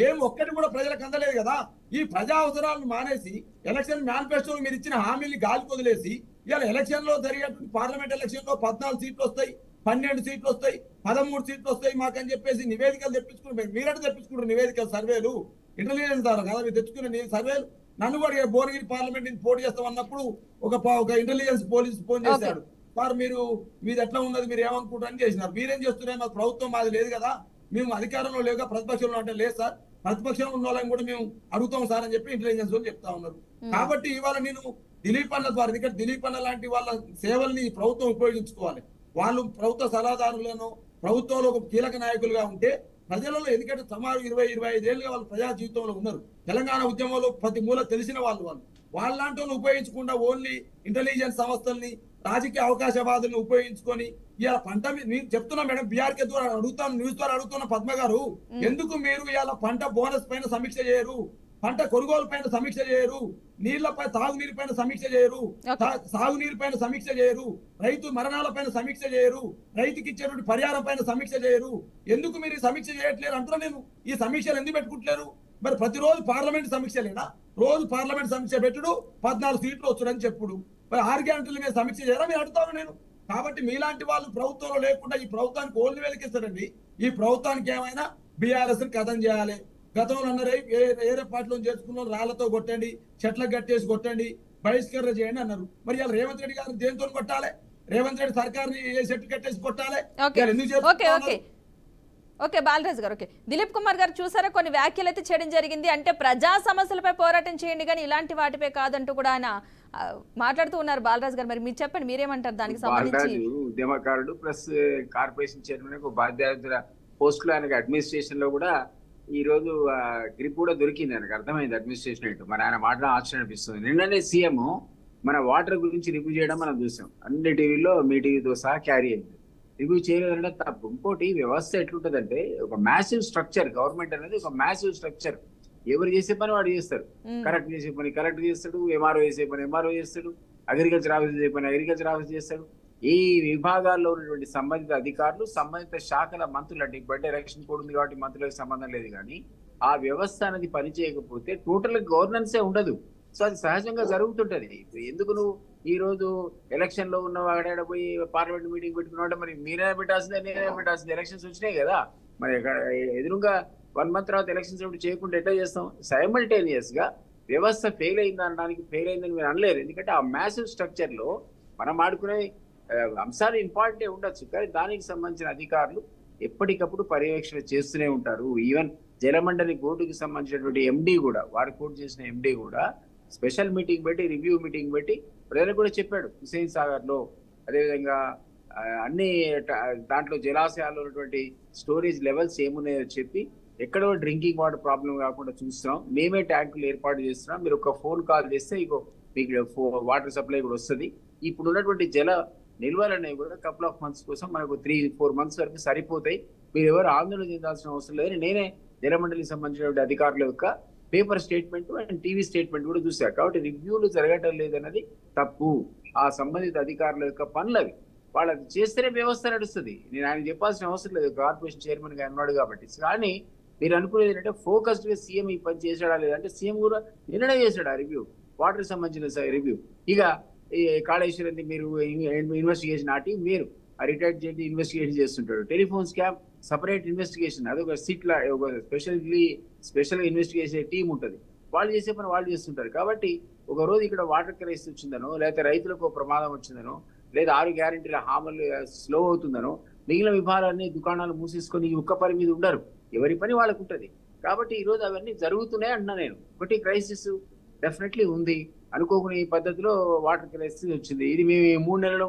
ఏం ఒక్కటి కూడా ప్రజలకు అందలేదు కదా. ఈ ప్రజా అవసరాలను మానేసి ఎలక్షన్ మేనిఫెస్టోలో మీరు ఇచ్చిన హామీని గాలికి వదిలేసి ఇవాళ ఎలక్షన్ లో జరిగేటువంటి పార్లమెంట్ ఎలక్షన్ లో 14 సీట్లు వస్తాయి, 12 సీట్లు వస్తాయి, 13 సీట్లు వస్తాయి మాకని చెప్పేసి నివేదికలు తెప్పించుకుంటారు. మీరంటే తెప్పించుకుంటారు నివేదికలు, సర్వేలు, ఇంటెలిజెన్స్ ద్వారా కదా మీరు తెచ్చుకునే సర్వేలు. నన్ను కూడా భువనగిరి పార్లమెంట్ నుంచి పోటీ చేస్తాం అన్నప్పుడు ఒక ఇంటెలిజెన్స్ పోలీసు ఫోన్ చేశాడు, సార్ మీది ఎట్లా ఉన్నది, మీరు ఏమనుకుంటారని చేసినారు. మీరేం చేస్తున్నారు? మాకు ప్రభుత్వం మాది లేదు కదా, మేము అధికారంలో లేక ప్రతిపక్షంలో అంటే లేదు సార్, ప్రతిపక్షంలో ఉన్న వాళ్ళని కూడా మేము అడుగుతాం సార్ అని చెప్పి ఇంటెలిజెన్స్ వాళ్ళు చెప్తా ఉన్నారు. కాబట్టి ఇవాళ నేను దిలీప్ అన్న ద్వారా, ఎందుకంటే దిలీప్ అన్న లాంటి వాళ్ళ సేవల్ని ప్రభుత్వం ఉపయోగించుకోవాలి. వాళ్ళు ప్రభుత్వ సలహాదారులను, ప్రభుత్వంలో ఒక కీలక నాయకులుగా ఉంటే ప్రజలలో, ఎందుకంటే సుమారు 20-25 ఏళ్ళుగా వాళ్ళు ప్రజా జీవితంలో ఉన్నారు. తెలంగాణ ఉద్యమంలో ప్రతి మూల తెలిసిన వాళ్ళంటి వాళ్ళు ఉపయోగించకుండా ఓన్లీ ఇంటెలిజెన్స్ సంస్థల్ని, రాజకీయ అవకాశవాదులను ఉపయోగించుకొని ఇవాళ పంట నేను చెప్తున్నా మేడం, బీఆర్కే ద్వారా అడుగుతాను, న్యూస్ ద్వారా అడుగుతున్న పద్మ గారు, ఎందుకు మీరు ఇవాళ పంట బోనస్ పైన సమీక్ష చేయరు, పంట కొనుగోలు పైన సమీక్ష చేయరు, నీళ్లపై తాగునీరు పైన సమీక్ష చేయరు, సాగునీరు పైన సమీక్ష చేయరు, రైతు మరణాల పైన సమీక్ష చేయరు, రైతుకి ఇచ్చేటువంటి పరిహారం పైన సమీక్ష చేయరు? ఎందుకు మీరు సమీక్ష చేయట్లేరు అంటున్నా నేను. ఈ సమీక్షలు ఎందుకు పెట్టుకుంటలేరు? మరి ప్రతిరోజు పార్లమెంట్ సమీక్షలేనా? రోజు పార్లమెంట్ సమీక్ష పెట్టుడు, 14 సీట్లు వచ్చుడని చెప్పుడు, మరి 6 గ్యారెంటీల మీద సమీక్ష చేయరా మీరు అడుగుతాను నేను. కాబట్టి మీలాంటి వాళ్ళు ప్రభుత్వంలో లేకుండా ఈ ప్రభుత్వానికి ఓన్లు వెలికిస్తారండి. ఈ ప్రభుత్వానికి ఏమైనా బీఆర్ఎస్ కథం చేయాలి. గతంలో అన్నారు వేరే పార్టీలో చేసుకున్న రాళ్లతో కొట్టండి, చెట్లకు కట్టేసి కొట్టండి, బహిష్కరణ చేయండి అన్నారు. మరి ఇలా రేవంత్ రెడ్డి గారు దేంతో కొట్టాలి? రేవంత్ రెడ్డి సర్కార్ని చెట్టు కట్టేసి కొట్టాలి? ఓకే బాలరాజు గారు, ఓకే దిలీప్ కుమార్ గారు చూసారా, కొన్ని వ్యాఖ్యలు అయితే చేయడం జరిగింది. అంటే ప్రజా సమస్యలపై పోరాటం చేయండి కానీ ఇలాంటి వాటిపై కాదంటూ కూడా ఆయన మాట్లాడుతూ ఉన్నారు. బాలరాజు గారు మరి మీరు చెప్పండి, మీరేమంటారు దానికి సంబంధించి? ఉద్యమకారుడు ప్లస్ కార్పొరేషన్ చైర్మన్ బాధ్యత పోస్టులు ఆయనకి అడ్మినిస్ట్రేషన్ లో కూడా ఈ రోజు గ్రిప్ కూడా దొరికింది, ఆయనకు అర్థమైంది అడ్మినిస్ట్రేషన్ ఏంటో. మరి ఆయన మాట్లాడడం ఆశ్చర్యం అనిపిస్తుంది. నిన్ననే సీఎం మన వాటర్ గురించి రివ్యూ చేయడం మనం చూసాం, అన్ని టీవీలో మీ టీవీతో సహా క్యారీ అయింది. రివ్యూ చేయలేదంటే తప్పు. ఇంకోటి వ్యవస్థ ఎట్లుంటదంటే ఒక మ్యాసివ్ స్ట్రక్చర్, గవర్నమెంట్ అనేది ఒక మ్యాసివ్ స్ట్రక్చర్. ఎవరు చేసే పని వాడు చేస్తారు. కరెక్ట్ చేసే పని కరెక్ట్ చేస్తాడు, ఎంఆర్ఓ చేసే పని ఎంఆర్ఓ చేస్తాడు, అగ్రికల్చర్ ఆఫీస్ చేసే పని అగ్రికల్చర్ ఆఫీస్ చేస్తాడు. ఈ విభాగాల్లో ఉన్నటువంటి సంబంధిత అధికారులు, సంబంధిత శాఖల మంత్రులు, అంటే ఇప్పుడంటే ఎలక్షన్ కోడ్ ఉంది కాబట్టి మంత్రులకు సంబంధం లేదు, కానీ ఆ వ్యవస్థ అనేది పని చేయకపోతే టోటల్ గవర్నెన్సే ఉండదు. సో అది సహజంగా జరుగుతుంటది. ఎందుకు నువ్వు ఈ రోజు ఎలక్షన్ లో ఉన్న వాడాడ పోయి పార్లమెంట్ మీటింగ్ పెట్టుకున్నాడు, మరి మీరే పెట్టాల్సిందే నేనే పెట్టాల్సిందే. ఎలక్షన్స్ వచ్చినాయి కదా, మరి ఎదురుగా 1 month తర్వాత ఎలక్షన్స్ చేయకుండా ఎట్లా చేస్తాం? సైమల్టేనియస్ గా వ్యవస్థ ఫెయిల్ అయింది అనడానికి ఫెయిల్ అయిందని మీరు అనలేరు. ఎందుకంటే ఆ మ్యాసివ్ స్ట్రక్చర్ లో మనం ఆడుకునే అంశాలు ఇంపార్టెంట్ ఉండొచ్చు, కానీ దానికి సంబంధించిన అధికారులు ఎప్పటికప్పుడు పర్యవేక్షణ చేస్తూనే ఉంటారు. ఈవెన్ జలమండలి బోర్డుకి సంబంధించినటువంటి ఎండి కూడా, వారి కోర్టు చేసిన ఎండి కూడా స్పెషల్ మీటింగ్ పెట్టి, రివ్యూ మీటింగ్ పెట్టి ప్రజలకు కూడా చెప్పాడు. హుసేన్ సాగర్ లో అదేవిధంగా అన్ని దాంట్లో జలాశయాల్లో ఉన్నటువంటి స్టోరేజ్ లెవెల్స్ ఏమున్నాయో చెప్పి, ఎక్కడో డ్రింకింగ్ వాటర్ ప్రాబ్లం కాకుండా చూస్తున్నాం, మేమే ట్యాంకులు ఏర్పాటు చేస్తున్నాం, మీరు ఒక ఫోన్ కాల్ చేస్తే ఇగో మీకు వాటర్ సప్లై కూడా వస్తుంది. ఇప్పుడు ఉన్నటువంటి జల నిల్వలు అనేవి కూడా కపుల్ ఆఫ్ మంత్స్ కోసం మనకు 3-4 months వరకు సరిపోతాయి, మీరు ఎవరు ఆందోళన చెందాల్సిన అవసరం లేదని నేనే జలమండలికి సంబంధించినటువంటి అధికారుల యొక్క paper statement and TV statement కూడా చూశారు. కాబట్టి రివ్యూలు జరగటం లేదన్నది తప్పు. ఆ సంబంధిత అధికారుల యొక్క పనులవి వాళ్ళకి చేస్తేనే వ్యవస్థ నడుస్తుంది. నేను ఆయన చెప్పాల్సిన అవసరం లేదు, కార్పొరేషన్ చైర్మన్ గా ఉన్నాడు కాబట్టి. కానీ మీరు అనుకునేది ఏంటంటే ఫోకస్డ్ గా సీఎం ఈ పని చేశాడా లేదంటే సీఎం కూడా నిన్ననే చేశాడు ఆ రివ్యూ, వాటర్ సంబంధించిన రివ్యూ. ఇక ఈ కాళేశ్వరం మీరు ఇన్వెస్టిగేషన్ ఆటి మీరు రిటైర్డ్ చేసి ఇన్వెస్టిగేషన్ చేస్తుంటాడు. టెలిఫోన్ స్కామ్ సపరేట్ ఇన్వెస్టిగేషన్, అదొక సిట్లా ఒక స్పెషల్ ఇన్వెస్టిగేషన్ టీం ఉంటుంది, వాళ్ళు చేసే పని వాళ్ళు చేస్తుంటారు. కాబట్టి ఒక రోజు ఇక్కడ వాటర్ క్రైసిస్ వచ్చిందనో, లేకపోతే రైతులకు ప్రమాదం వచ్చిందనో, లేదా 6 గ్యారెంటీల హామీలు స్లో అవుతుందనో, మిగిలిన విభాగాలన్నీ దుకాణాలు మూసేసుకొని ఈ ఒక్క పని మీద ఉండరు, ఎవరి పని వాళ్ళకు ఉంటుంది. కాబట్టి ఈ రోజు అవన్నీ జరుగుతున్నాయి అంటున్నా నేను. ఒకటి క్రైసిస్ డెఫినెట్లీ ఉంది, అనుకోకుని ఈ పద్ధతిలో వాటర్ క్రైసిస్ వచ్చింది. ఇది మేము 3 నెలల్లో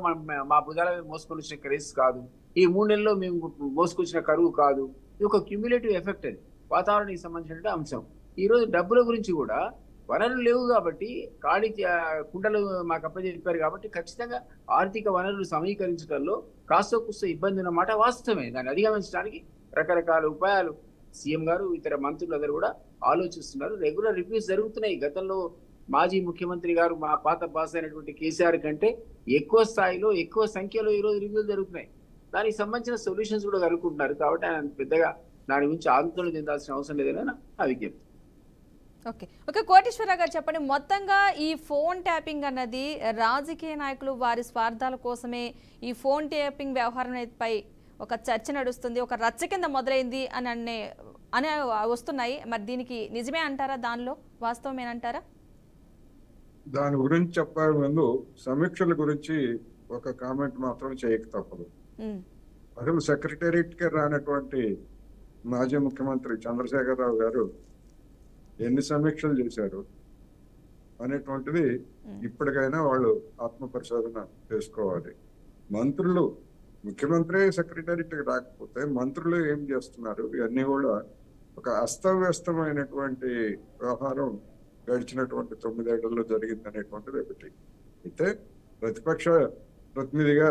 మా భుజాల మీద మోసుకొని వచ్చిన క్రైసిస్ కాదు, ఈ 3 నెలల్లో మేము మోసుకొచ్చిన కరువు కాదు. ఇది ఒక క్యూములేటివ్ ఎఫెక్ట్, అది వాతావరణానికి సంబంధించిన అంశం. ఈ రోజు డబ్బుల గురించి కూడా వనరులు లేవు కాబట్టి, ఖాళీ కుండలు మాకు అప్పచెప్పారు కాబట్టి ఖచ్చితంగా ఆర్థిక వనరులు సమీకరించడంలో కాస్త కుస్త ఇబ్బంది ఉన్నమాట వాస్తవమే. దాన్ని అధిగమించడానికి రకరకాల ఉపాయాలు సీఎం గారు ఇతర మంత్రులందరూ కూడా ఆలోచిస్తున్నారు. రెగ్యులర్ రివ్యూస్ జరుగుతున్నాయి. గతంలో మాజీ ముఖ్యమంత్రి గారు మా పాత బాస్ అయినటువంటి కేసీఆర్ కంటే ఎక్కువ స్థాయిలో ఎక్కువ సంఖ్యలో ఈ రోజు రివ్యూలు జరుగుతున్నాయి. దానికి సంబంధించిన సొల్యూషన్స్ కూడా కనుక్కుంటున్నారు. కాబట్టి ఆయన పెద్దగా దాని గురించి ఆందోళన చెందాల్సిన అవసరం లేదని నా విజ్ఞప్తి. ఓకే కోటేశ్వరరావు గారు చెప్పండి, మొత్తంగా ఈ ఫోన్ ట్యాపింగ్ అన్నది రాజకీయ నాయకులు వారి స్వార్థాల కోసమే ఈ ఫోన్ ట్యాపింగ్ వ్యవహారంపై ఒక చర్చ నడుస్తుంది, ఒక రచ్చ కింద మొదలైంది అని వస్తున్నాయి. మరి దీనికి నిజమే అంటారా? దానిలో వాస్తవమేనంటారా? దాని గురించి చెప్పే ముందు సమీక్షల గురించి ఒక కామెంట్ మాత్రం చేయక తప్పదు. అసలు సెక్రటేరియట్ కి రానటువంటి మాజీ ముఖ్యమంత్రి చంద్రశేఖరరావు గారు ఎన్ని సమీక్షలు చేశారు అనేటువంటిది ఇప్పటికైనా వాళ్ళు ఆత్మ పరిశోధన చేసుకోవాలి. మంత్రులు, ముఖ్యమంత్రి సెక్రటేరియట్ కి రాకపోతే మంత్రులు ఏం చేస్తున్నారు, ఇవన్నీ కూడా ఒక అస్తవ్యస్తమైనటువంటి వ్యవహారం గడిచినటువంటి 9 ఏళ్లలో జరిగింది అనేటువంటిది ఒకటి. అయితే ప్రతిపక్ష ప్రతినిధిగా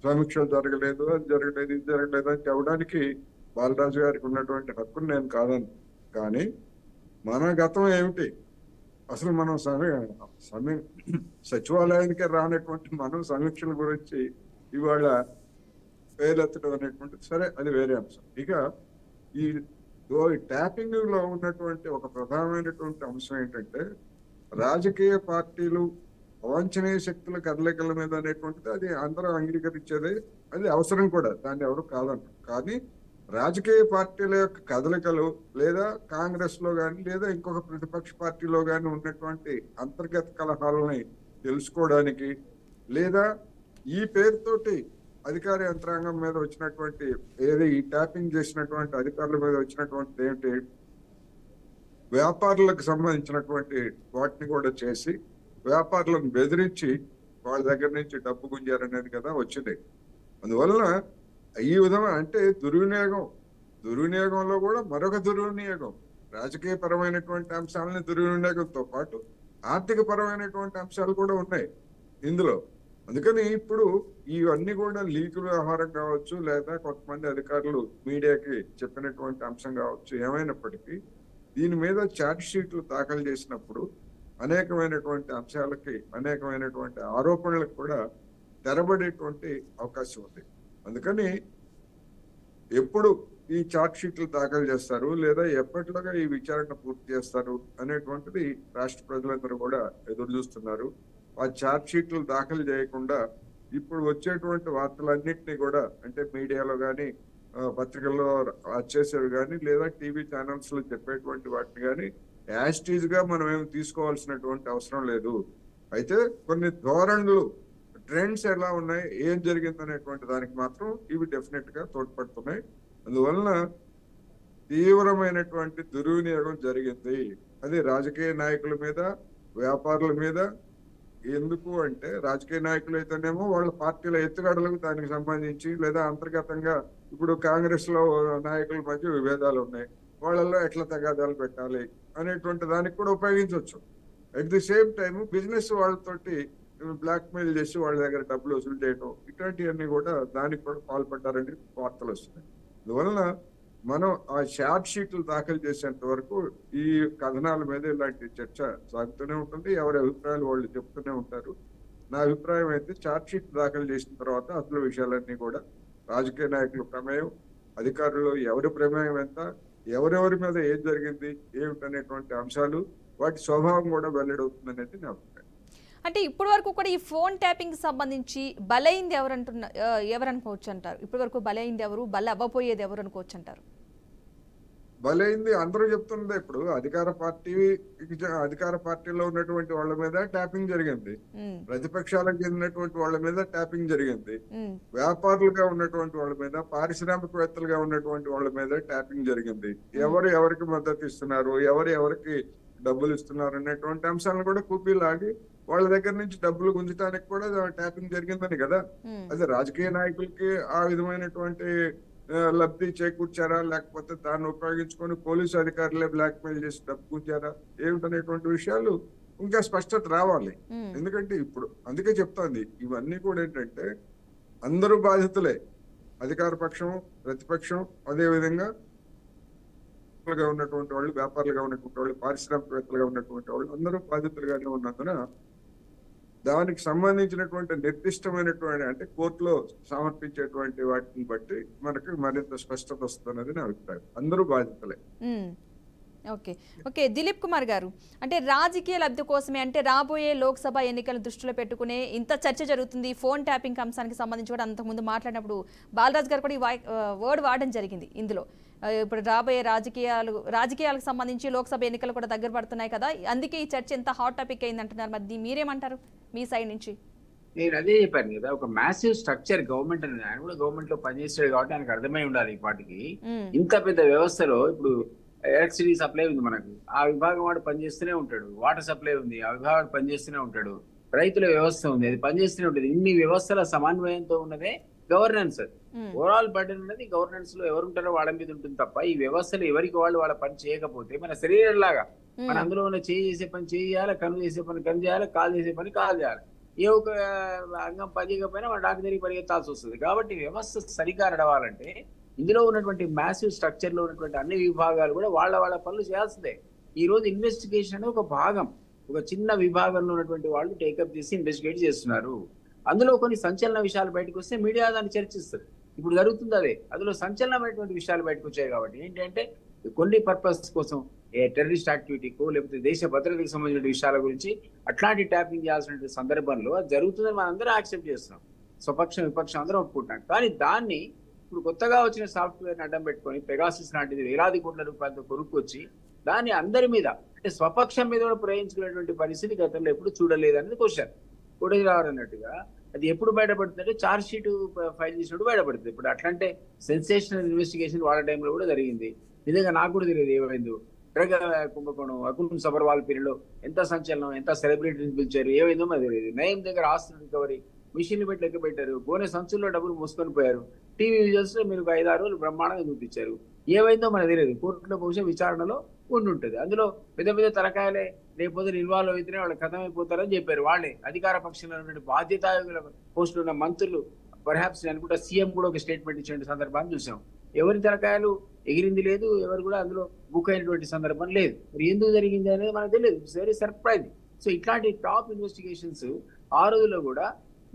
సమీక్షలు జరగలేదు, అది జరగలేదు, ఇది జరగలేదు అని చెప్పడానికి బాలరాజు గారికి ఉన్నటువంటి హక్కును నేను కాదని. కానీ మన గతం ఏమిటి, అసలు మనం సచివాలయానికే రానటువంటి మనం సమీక్షల గురించి ఇవాళ పేరెత్తడం అనేటువంటిది సరే, అది వేరే అంశం. ఇక ఈ ట్యాపింగ్ లో ఉన్నటువంటి ఒక ప్రధానమైనటువంటి అంశం ఏంటంటే రాజకీయ పార్టీలు అవాంఛనీయ శక్తుల కదలికల మీద అనేటువంటిది అది అందరూ అంగీకరించేది, అది అవసరం కూడా, దాన్ని ఎవరు కాదంటారు. కానీ రాజకీయ పార్టీల యొక్క కదలికలు లేదా కాంగ్రెస్ లో కానీ లేదా ఇంకొక ప్రతిపక్ష పార్టీలో కానీ ఉన్నటువంటి అంతర్గత కలహాలని తెలుసుకోవడానికి, లేదా ఈ పేరుతోటి అధికార యంత్రాంగం మీద వచ్చినటువంటి ఏది ఈ ట్యాపింగ్ చేసినటువంటి అధికారుల మీద వచ్చినటువంటి ఏంటి వ్యాపారులకు సంబంధించినటువంటి వాటిని కూడా చేసి వ్యాపారులను బెదిరించి వాళ్ళ దగ్గర నుంచి డబ్బు గుంజారనేది కదా వచ్చింది. అందువలన ఈ విధంగా అంటే దుర్వినియోగంలో కూడా మరొక దుర్వినియోగం, రాజకీయ పరమైనటువంటి అంశాలని దుర్వినియోగంతో పాటు ఆర్థిక పరమైనటువంటి అంశాలు కూడా ఉన్నాయి ఇందులో. అందుకని ఇప్పుడు ఇవన్నీ కూడా లీకుల వ్యవహారం కావచ్చు, లేదా కొంతమంది అధికారులు మీడియాకి చెప్పినటువంటి అంశం కావచ్చు, ఏమైనప్పటికీ దీని మీద ఛార్జ్ షీట్లు దాఖలు చేసినప్పుడు అనేకమైనటువంటి అంశాలకి, అనేకమైనటువంటి ఆరోపణలకు కూడా తెరబడేటువంటి అవకాశం ఉంది. అందుకని ఎప్పుడు ఈ ఛార్జ్ షీట్లు దాఖలు చేస్తారు, లేదా ఎప్పటిలోగా ఈ విచారణ పూర్తి చేస్తారు అనేటువంటిది రాష్ట్ర ప్రజలందరూ కూడా ఎదురు చూస్తున్నారు. ఆ ఛార్జ్ షీట్లు దాఖలు చేయకుండా ఇప్పుడు వచ్చేటువంటి వార్తలన్నింటినీ కూడా, అంటే మీడియాలో కానీ, పత్రికల్లో వచ్చేసేవి కానీ, లేదా టీవీ ఛానల్స్ లో చెప్పేటువంటి వాటిని కానీ యాస్టీజ్ గా మనం ఏమి తీసుకోవాల్సినటువంటి అవసరం లేదు. అయితే కొన్ని ధోరణులు, ట్రెండ్స్ ఎలా ఉన్నాయి, ఏం జరిగింది అనేటువంటి దానికి మాత్రం ఇవి డెఫినెట్ గా తోడ్పడుతున్నాయి. అందువలన తీవ్రమైనటువంటి దుర్వినియోగం జరిగింది. అది రాజకీయ నాయకుల మీద, వ్యాపారుల మీద. ఎందుకు అంటే రాజకీయ నాయకులు అయితేనేమో వాళ్ళ పార్టీల ఎత్తుగడలకు దానికి సంబంధించి, లేదా అంతర్గతంగా ఇప్పుడు కాంగ్రెస్ లో నాయకుల మధ్య విభేదాలు ఉన్నాయి, వాళ్ళల్లో ఎట్లా తగాదాలు పెట్టాలి అనేటువంటి దానికి కూడా ఉపయోగించవచ్చు. At the same time business వాళ్ళతోటి బ్లాక్ మెయిల్ చేసి వాళ్ళ దగ్గర డబ్బులు వసూలు చేయడం, ఇట్లాంటివన్నీ కూడా దానికి కూడా పాల్పడ్డారని వార్తలు వస్తున్నాయి. అందువలన మనం ఆ ఛార్జ్ షీట్లు దాఖలు చేసేంత వరకు ఈ కథనాల మీద ఇలాంటి చర్చ సాగుతూనే ఉంటుంది. ఎవరి అభిప్రాయాలు వాళ్ళు చెప్తూనే ఉంటారు. నా అభిప్రాయం అయితే ఛార్జ్ షీట్ దాఖలు చేసిన తర్వాత అసలు విషయాలన్నీ కూడా రాజకీయ నాయకుల ప్రమేయం, అధికారులు ఎవరి ప్రమేయం ఎంత, ఎవరెవరి మీద ఏం జరిగింది ఏమిటనేటువంటి అంశాలు, వాటి స్వభావం కూడా వెల్లడవుతుంది అనేది నా అభిప్రాయం. అంటే ఇప్పటి వరకు కూడా ఈ ఫోన్ ట్యాపింగ్ సంబంధించి బలైంది ఎవరు అనుకోవచ్చు అంటారు? ఇప్పటి వరకు బలైంది ఎవరు, బల అవ్వపోయేది ఎవరు అనుకోవచ్చు అంటారు? బలైంది అందరూ చెప్తున్నదే. ఇప్పుడు అధికార పార్టీలో ఉన్నటువంటి వాళ్ళ మీద ట్యాపింగ్ జరిగింది, ప్రతిపక్షాలకు చెందినటువంటి వాళ్ళ మీద ట్యాపింగ్ జరిగింది, వ్యాపారులుగా ఉన్నటువంటి వాళ్ళ మీద, పారిశ్రామికవేత్తలుగా ఉన్నటువంటి వాళ్ళ మీద ట్యాపింగ్ జరిగింది. ఎవరు ఎవరికి మద్దతు ఇస్తున్నారు, ఎవరు ఎవరికి డబ్బులు ఇస్తున్నారు అనేటువంటి అంశాలను కూడా కూపీలాగి వాళ్ళ దగ్గర నుంచి డబ్బులు గుంజటానికి కూడా ట్యాపింగ్ జరిగిందని కదా. అదే రాజకీయ నాయకులకి ఆ విధమైనటువంటి లబ్ధి చేకూర్చారా, లేకపోతే దాన్ని ఉపయోగించుకొని పోలీసు అధికారులే బ్లాక్ మెయిల్ చేసి డబ్బు గుంజారా ఏమిటనేటువంటి విషయాలు ఇంకా స్పష్టత రావాలి. ఎందుకంటే ఇప్పుడు అందుకే చెప్తోంది, ఇవన్నీ కూడా ఏంటంటే అందరూ బాధితులే, అధికార పక్షం, ప్రతిపక్షం, అదే విధంగా ఉన్నటువంటి వాళ్ళు, వ్యాపారులుగా ఉన్నటువంటి వాళ్ళు, పారిశ్రామికవేత్తలుగా ఉన్నటువంటి వాళ్ళు అందరూ బాధితులుగానే ఉన్నందున దానికి సంబంధించినటువంటి నిర్దిష్టమైనటువంటి, అంటే కోర్టులో సమర్పించేటువంటి వాటిని బట్టి మనకి మరింత స్పష్టత వస్తున్నది నా అభిప్రాయం. అందరూ బాధితులే. ఓకే ఓకే దిలీప్ కుమార్ గారు, అంటే రాజకీయ లబ్ధి కోసమే, అంటే రాబోయే లోక్సభ ఎన్నికలను దృష్టిలో పెట్టుకునే ఇంత చర్చ జరుగుతుంది. ఫోన్ ట్యాపింగ్ అంశానికి సంబంధించి కూడా అంతకుముందు మాట్లాడినప్పుడు బాలరాజ్ గారు కూడా ఈ వర్డ్ వాడడం జరిగింది. ఇందులో ఇప్పుడు రాబోయే రాజకీయాలకు సంబంధించి లోక్సభ ఎన్నికలు కూడా దగ్గర పడుతున్నాయి కదా, అందుకే ఈ చర్చ ఎంత హాట్ టాపిక్ అయింది అంటున్నారు. మరి మీరేమంటారు మీ సైడ్ నుంచి? నేను అదే చెప్పాను కదా, ఒక మ్యాసివ్ స్ట్రక్చర్ గవర్నమెంట్ అనేది. ఆయన కూడా గవర్నమెంట్ లో పనిచేస్తాడు కాబట్టి ఆయనకు అర్థమై ఉండాలి. ఈ పాటికి ఇంత పెద్ద వ్యవస్థలో ఇప్పుడు ఎలక్ట్రిసిటీ సప్లై ఉంది మనకు, ఆ విభాగం వాడు పనిచేస్తూనే ఉంటాడు. వాటర్ సప్లై ఉంది, ఆ విభాగం పనిచేస్తూనే ఉంటాడు. రైతుల వ్యవస్థ ఉంది, అది పనిచేస్తూనే ఉంటుంది. ఇన్ని వ్యవస్థల సమన్వయంతో ఉన్నదే గవర్నెన్స్. ఓవరాల్ బర్డెన్ అనేది గవర్నెన్స్ లో ఎవరుంటారో వాళ్ళ మీద ఉంటుంది తప్ప ఈ వ్యవస్థలు ఎవరికి వాళ్ళ పని చేయకపోతే మన శరీరం లాగా మన అందులో ఉన్న చేసే పని చేయాలి, కన్ను చేసే పని కన్ను చేయాలి, కాలు చేసే పని కాలు చేయాలి. ఏ ఒక అంగం పని చేయకపోయినా మన డాక్టర్ దగ్గరికి పరిగెత్తాల్సి వస్తుంది. కాబట్టి వ్యవస్థ సరిగా నడవాలంటే ఇందులో ఉన్నటువంటి మ్యాసివ్ స్ట్రక్చర్ లో ఉన్నటువంటి అన్ని విభాగాలు కూడా వాళ్ళ పనులు చేయాల్సిందే. ఈ రోజు ఇన్వెస్టిగేషన్ అనేది ఒక భాగం, ఒక చిన్న విభాగంలో ఉన్నటువంటి వాళ్ళు టేకప్ చేసి ఇన్వెస్టిగేట్ చేస్తున్నారు. అందులో కొన్ని సంచలన విషయాలు బయటకు వస్తే మీడియా దాన్ని చర్చిస్తుంది. ఇప్పుడు జరుగుతుంది అదే, అందులో సంచలనమైనటువంటి విషయాలు బయటకు వచ్చాయి. కాబట్టి ఏంటంటే కొన్ని పర్పస్ కోసం టెర్రరిస్ట్ యాక్టివిటీకో లేకపోతే దేశ భద్రతకు సంబంధించిన విషయాల గురించి అట్లాంటి ట్యాపింగ్ చేయాల్సిన సందర్భంలో అది జరుగుతుందని మనం అందరం యాక్సెప్ట్ చేస్తున్నాం, స్వపక్షం విపక్షం అందరం ఒప్పుకుంటాం. కానీ దాన్ని ఇప్పుడు కొత్తగా వచ్చిన సాఫ్ట్వేర్ అడ్డం పెట్టుకొని పెగాసిస్ లాంటిది వేలాది కోట్ల రూపాయలతో కొనుక్కొచ్చి దాన్ని అందరి మీద, అంటే స్వపక్షం మీద కూడా ప్రయోగించుకునేటువంటి పరిస్థితి గతంలో ఎప్పుడు చూడలేదనేది క్వశ్చన్. కోటేశ్వరరావు అన్నట్టుగా అది ఎప్పుడు బయటపడుతుందంటే ఛార్జ్ షీట్ ఫైల్ చేసినప్పుడు బయటపడుతుంది. ఇప్పుడు అట్లాంటే సెన్సేషనల్ ఇన్వెస్టిగేషన్ వాళ్ళ టైంలో కూడా జరిగింది. నిజంగా నాకు కూడా తెలియదు ఏమైందో. డ్రగ్ కుంభకోణం, అకున్ సబర్వాల్ పీరియడ్లో ఎంత సంచలనం, ఎంత సెలబ్రిటీని పిలిచారు, ఏమైందో మాకు తెలియదు. నయం దగ్గర ఆస్తులు రికవరీ మిషన్లు పెట్టి లెక్క పెట్టారు, గోనె సంచుల్లో డబ్బులు మోసుకొని పోయారు. టీవీ విజువల్స్ లో మీరు 5-6 రోజులు బ్రహ్మాండంగా చూపించారు. ఏమైందో మనకు తెలియదు. కోర్టులో బహుశా విచారణలో ఉండి ఉంటుంది. అందులో పెద్ద పెద్ద తలకాయలే రేపొద్దున ఇన్వాల్వ్ అయితేనే వాళ్ళు కథమైపోతారని చెప్పారు. వాళ్ళే అధికార పక్షంలో ఉన్న బాధ్యతాయుల పోస్టులు ఉన్న మంత్రులు, పర్హాప్స్ అనుకుంటా సీఎం కూడా ఒక స్టేట్మెంట్ ఇచ్చిన సందర్భాన్ని చూసాం. ఎవరి తలకాయలు ఎగిరింది లేదు, ఎవరు కూడా అందులో బుక్ అయినటువంటి సందర్భం లేదు. మరి ఎందుకు జరిగింది అనేది మనకు తెలియదు. It's very surprising. సో ఇట్లాంటి టాప్ ఇన్వెస్టిగేషన్స్ ఆ రోజుల్లో కూడా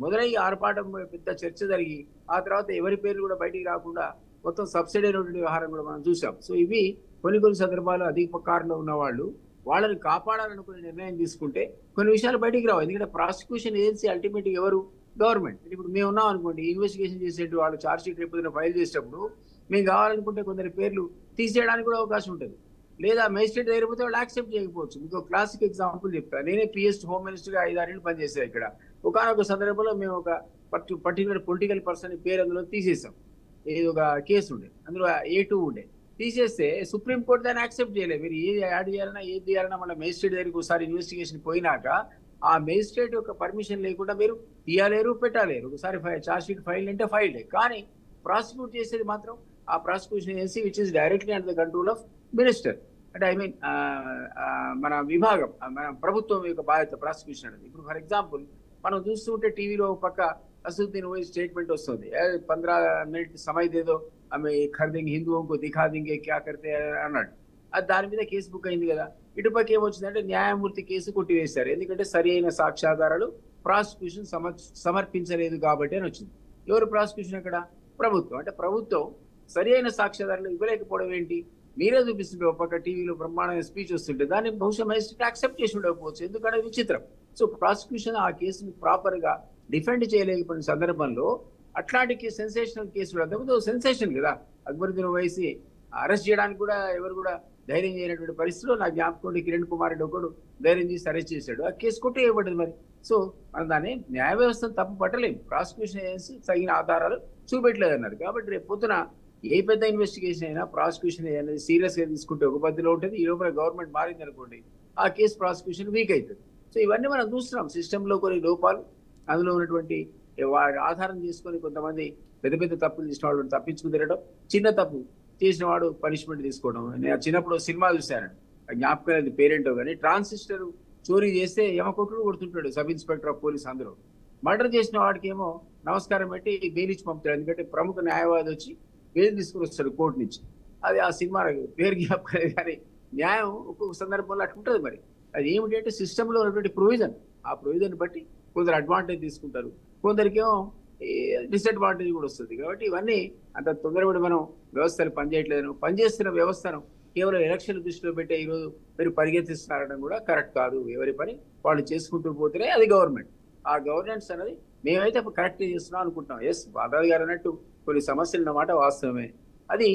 మొదలయ్యి ఆర్పాటం పెద్ద చర్చ జరిగి ఆ తర్వాత ఎవరి పేర్లు కూడా బయటికి రాకుండా మొత్తం సబ్సిడీ అయినటువంటి వ్యవహారం కూడా మనం చూసాం. సో ఇవి కొన్ని సందర్భాలు అధికారంలో ఉన్న వాళ్ళు వాళ్ళని కాపాడాలనుకునే నిర్ణయం తీసుకుంటే కొన్ని విషయాలు బయటికి రావు. ఎందుకంటే ప్రాసిక్యూషన్ ఏజెన్సీ అల్టిమేట్ ఎవరు? గవర్నమెంట్. ఇప్పుడు మేము ఉన్నాం అనుకోండి, ఇన్వెస్టిగేషన్ చేసేట్టు వాళ్ళు ఛార్జ్ షీట్ రేపు ఫైల్ చేసేటప్పుడు మేము కావాలనుకుంటే కొందరి పేర్లు తీసేయడానికి కూడా అవకాశం ఉంటుంది. లేదా మేజిస్ట్రేట్ దగ్గర పోతే వాళ్ళు యాక్సెప్ట్ చేయకపోవచ్చు. మీకు క్లాసిక్ ఎగ్జాంపుల్ చెప్తాను. నేనే PS హోమ్ మినిస్టర్గా 5-6 ఏళ్ళు పనిచేసాను ఇక్కడ. ఒకనొక సందర్భంలో మేము ఒక పర్టికులర్ పొలిటికల్ పర్సన్ పేరు అందులో తీసేసాం. ఏది ఒక కేసు ఉండే, అందులో A2 ఉండే. తీసేస్తే సుప్రీంకోర్టు దాన్ని యాక్సెప్ట్ చేయలేదు. మీరు ఏది యాడ్ చేయాలన్నా ఏది చేయాలన్నా మళ్ళీ మేజిస్ట్రేట్ దగ్గరికి ఒకసారి ఇన్వెస్టిగేషన్ పోయినాక ఆ మేజిస్ట్రేట్ యొక్క పర్మిషన్ లేకుండా మీరు తీయలేరు, పెట్టలేరు. ఒకసారి ఛార్జ్ షీట్ ఫైల్ అంటే ఫైల్. కానీ ప్రాసిక్యూట్ చేసేది మాత్రం ఆ prosecution agency which is directly under the control of minister. అంటే ఐ మీన్ మన విభాగం, మన ప్రభుత్వం యొక్క బాధ్యత ప్రాసిక్యూషన్ అనేది. ఇప్పుడు ఫర్ ఎగ్జాంపుల్ మనం చూస్తుంటే టీవీలో పక్క असुद्दीन ओवैसी स्टेटमेंट वस्तुंदी 15 मिनट समय दे दो हमें खरीदेंगे हिंदुओं को दिखा देंगे क्या करते हैं అన్నాడు. అది దాని మీద కేసు బుక్ అయింది కదా. ఇటుపక్క ఏమొచ్చిందంటే న్యాయమూర్తి కేసు కొట్టివేశారు. ఎందుకంటే సరి అయిన సాక్ష్యాధారాలు ప్రాసిక్యూషన్ సమర్పించలేదు కాబట్టి అని వచ్చింది. ఎవరు ప్రాసిక్యూషన్ అక్కడ? ప్రభుత్వం. అంటే ప్రభుత్వం సరి అయిన సాక్ష్యాధారాలు ఇవ్వలేకపోవడం ఏంటి? మీరే చూపిస్తుంటే ఒక పక్క టీవీలో బ్రహ్మాండమైన స్పీచ్ వస్తుంటే దాన్ని బహుశా మేజిస్ట్రేట్ యాక్సెప్ట్ చేసి ఉండకపోవచ్చు. ఎందుకంటే విచిత్రం. సో ప్రాసిక్యూషన్ ఆ కేసుని ప్రాపర్ గా డిఫెండ్ చేయలేకపోయిన సందర్భంలో అట్లాంటి సెన్సేషనల్ కేసు అంతకుముందు సెన్సేషన్ కదా. అక్బరుద్దీన్ ఓవైసీ అరెస్ట్ చేయడానికి కూడా ఎవరు కూడా ధైర్యం చేయనటువంటి పరిస్థితిలో నా జ్ఞాపకం కిరణ్ కుమార్ రెడ్డి ఒకడు ధైర్యం చేసి అరెస్ట్ చేశాడు. ఆ కేసు కొట్టేయబడ్డది. మరి సో మనం దాన్ని న్యాయ వ్యవస్థను తప్పు పట్టలేము. ప్రాసిక్యూషన్ ఏజెన్సీ తగిన ఆధారాలు చూపెట్టలేదు అన్నారు. కాబట్టి రేపు పొద్దున ఏ పెద్ద ఇన్వెస్టిగేషన్ అయినా ప్రాసిక్యూషన్ అనేది సీరియస్ గా తీసుకుంటే ఒక పద్ధతిలో ఉంటుంది. ఈ లోపల గవర్నమెంట్ మారింది అనుకోండి, ఆ కేసు ప్రాసిక్యూషన్ వీక్ అవుతుంది. సో ఇవన్నీ మనం చూస్తున్నాం. సిస్టంలో కొన్ని లోపాలు, అందులో ఉన్నటువంటి ఆధారం చేసుకొని కొంతమంది పెద్ద పెద్ద తప్పులు చేసిన వాళ్ళు తప్పించుకుని తిరగడం, చిన్న తప్పు చేసిన వాడు పనిష్మెంట్ తీసుకోవడం. నేను చిన్నప్పుడు సినిమా చూశాను, జ్ఞాపకం లేదు పేరేంటో కానీ, ట్రాన్సిస్టర్ చోరీ చేస్తే యమకొట్టుడు కొడుతుంటాడు సబ్ ఇన్స్పెక్టర్ ఆఫ్ పోలీస్. అందరూ మర్డర్ చేసిన వాడికి ఏమో నమస్కారం పెట్టి బెయిల్ ఇచ్చి పంపుతాడు. ఎందుకంటే ప్రముఖ న్యాయవాది వచ్చి బెయిల్ తీసుకుని వస్తాడు కోర్టు నుంచి. అది ఆ సినిమా పేరు జ్ఞాపకం లేదు కానీ న్యాయం ఒక్కొక్క సందర్భంలో అట్లా ఉంటుంది. మరి అది ఏమిటి అంటే సిస్టంలో ఉన్నటువంటి ప్రొవిజన్, ఆ ప్రొవిజన్ బట్టి కొందరు అడ్వాంటేజ్ తీసుకుంటారు, కొందరికేమో డిసడ్వాంటేజ్ కూడా వస్తుంది. కాబట్టి ఇవన్నీ అంత తొందరపడి మనం వ్యవస్థలు పనిచేయట్లేదు. పనిచేస్తున్న వ్యవస్థను కేవలం ఎలక్షన్ దృష్టిలో పెట్టే ఈరోజు మీరు పరిగెత్తిస్తున్నారడం కూడా కరెక్ట్ కాదు. ఎవరి పని వాళ్ళు చేసుకుంటూ పోతేనే అది గవర్నమెంట్. ఆ గవర్నెన్స్ అనేది మేమైతే కరెక్ట్ చేస్తున్నాం అనుకుంటున్నాం. ఎస్, బాదాది గారు అన్నట్టు కొన్ని సమస్యలు అన్నమాట వాస్తవమే. అది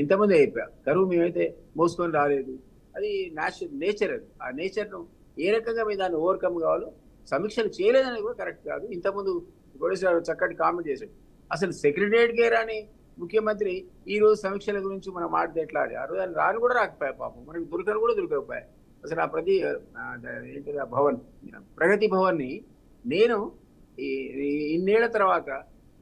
ఇంతమంది అయిపోయా కరువు మేమైతే మోసుకొని రాలేదు. అది నేచర్. అది ఆ నేచర్ను ఏ రకంగా మేము దాన్ని ఓవర్కమ్ కావాలో సమీక్షలు చేయలేదని కూడా కరెక్ట్ కాదు. ఇంతకుముందు కోటేశ్వరరావు చక్కటి కామెంట్ చేశాడు. అసలు సెక్రటరియట్కే రాని ముఖ్యమంత్రి ఈ రోజు సమీక్షల గురించి మనం మాట్లాడితే ఎట్లా? ఆ రోజు ఆయన రాని కూడా రాకపోయా పాపం, మనకి దొరకని కూడా దొరకకపోయా. అసలు ఆ భవన్ ప్రగతి భవన్ని నేను ఇన్నేళ్ల తర్వాత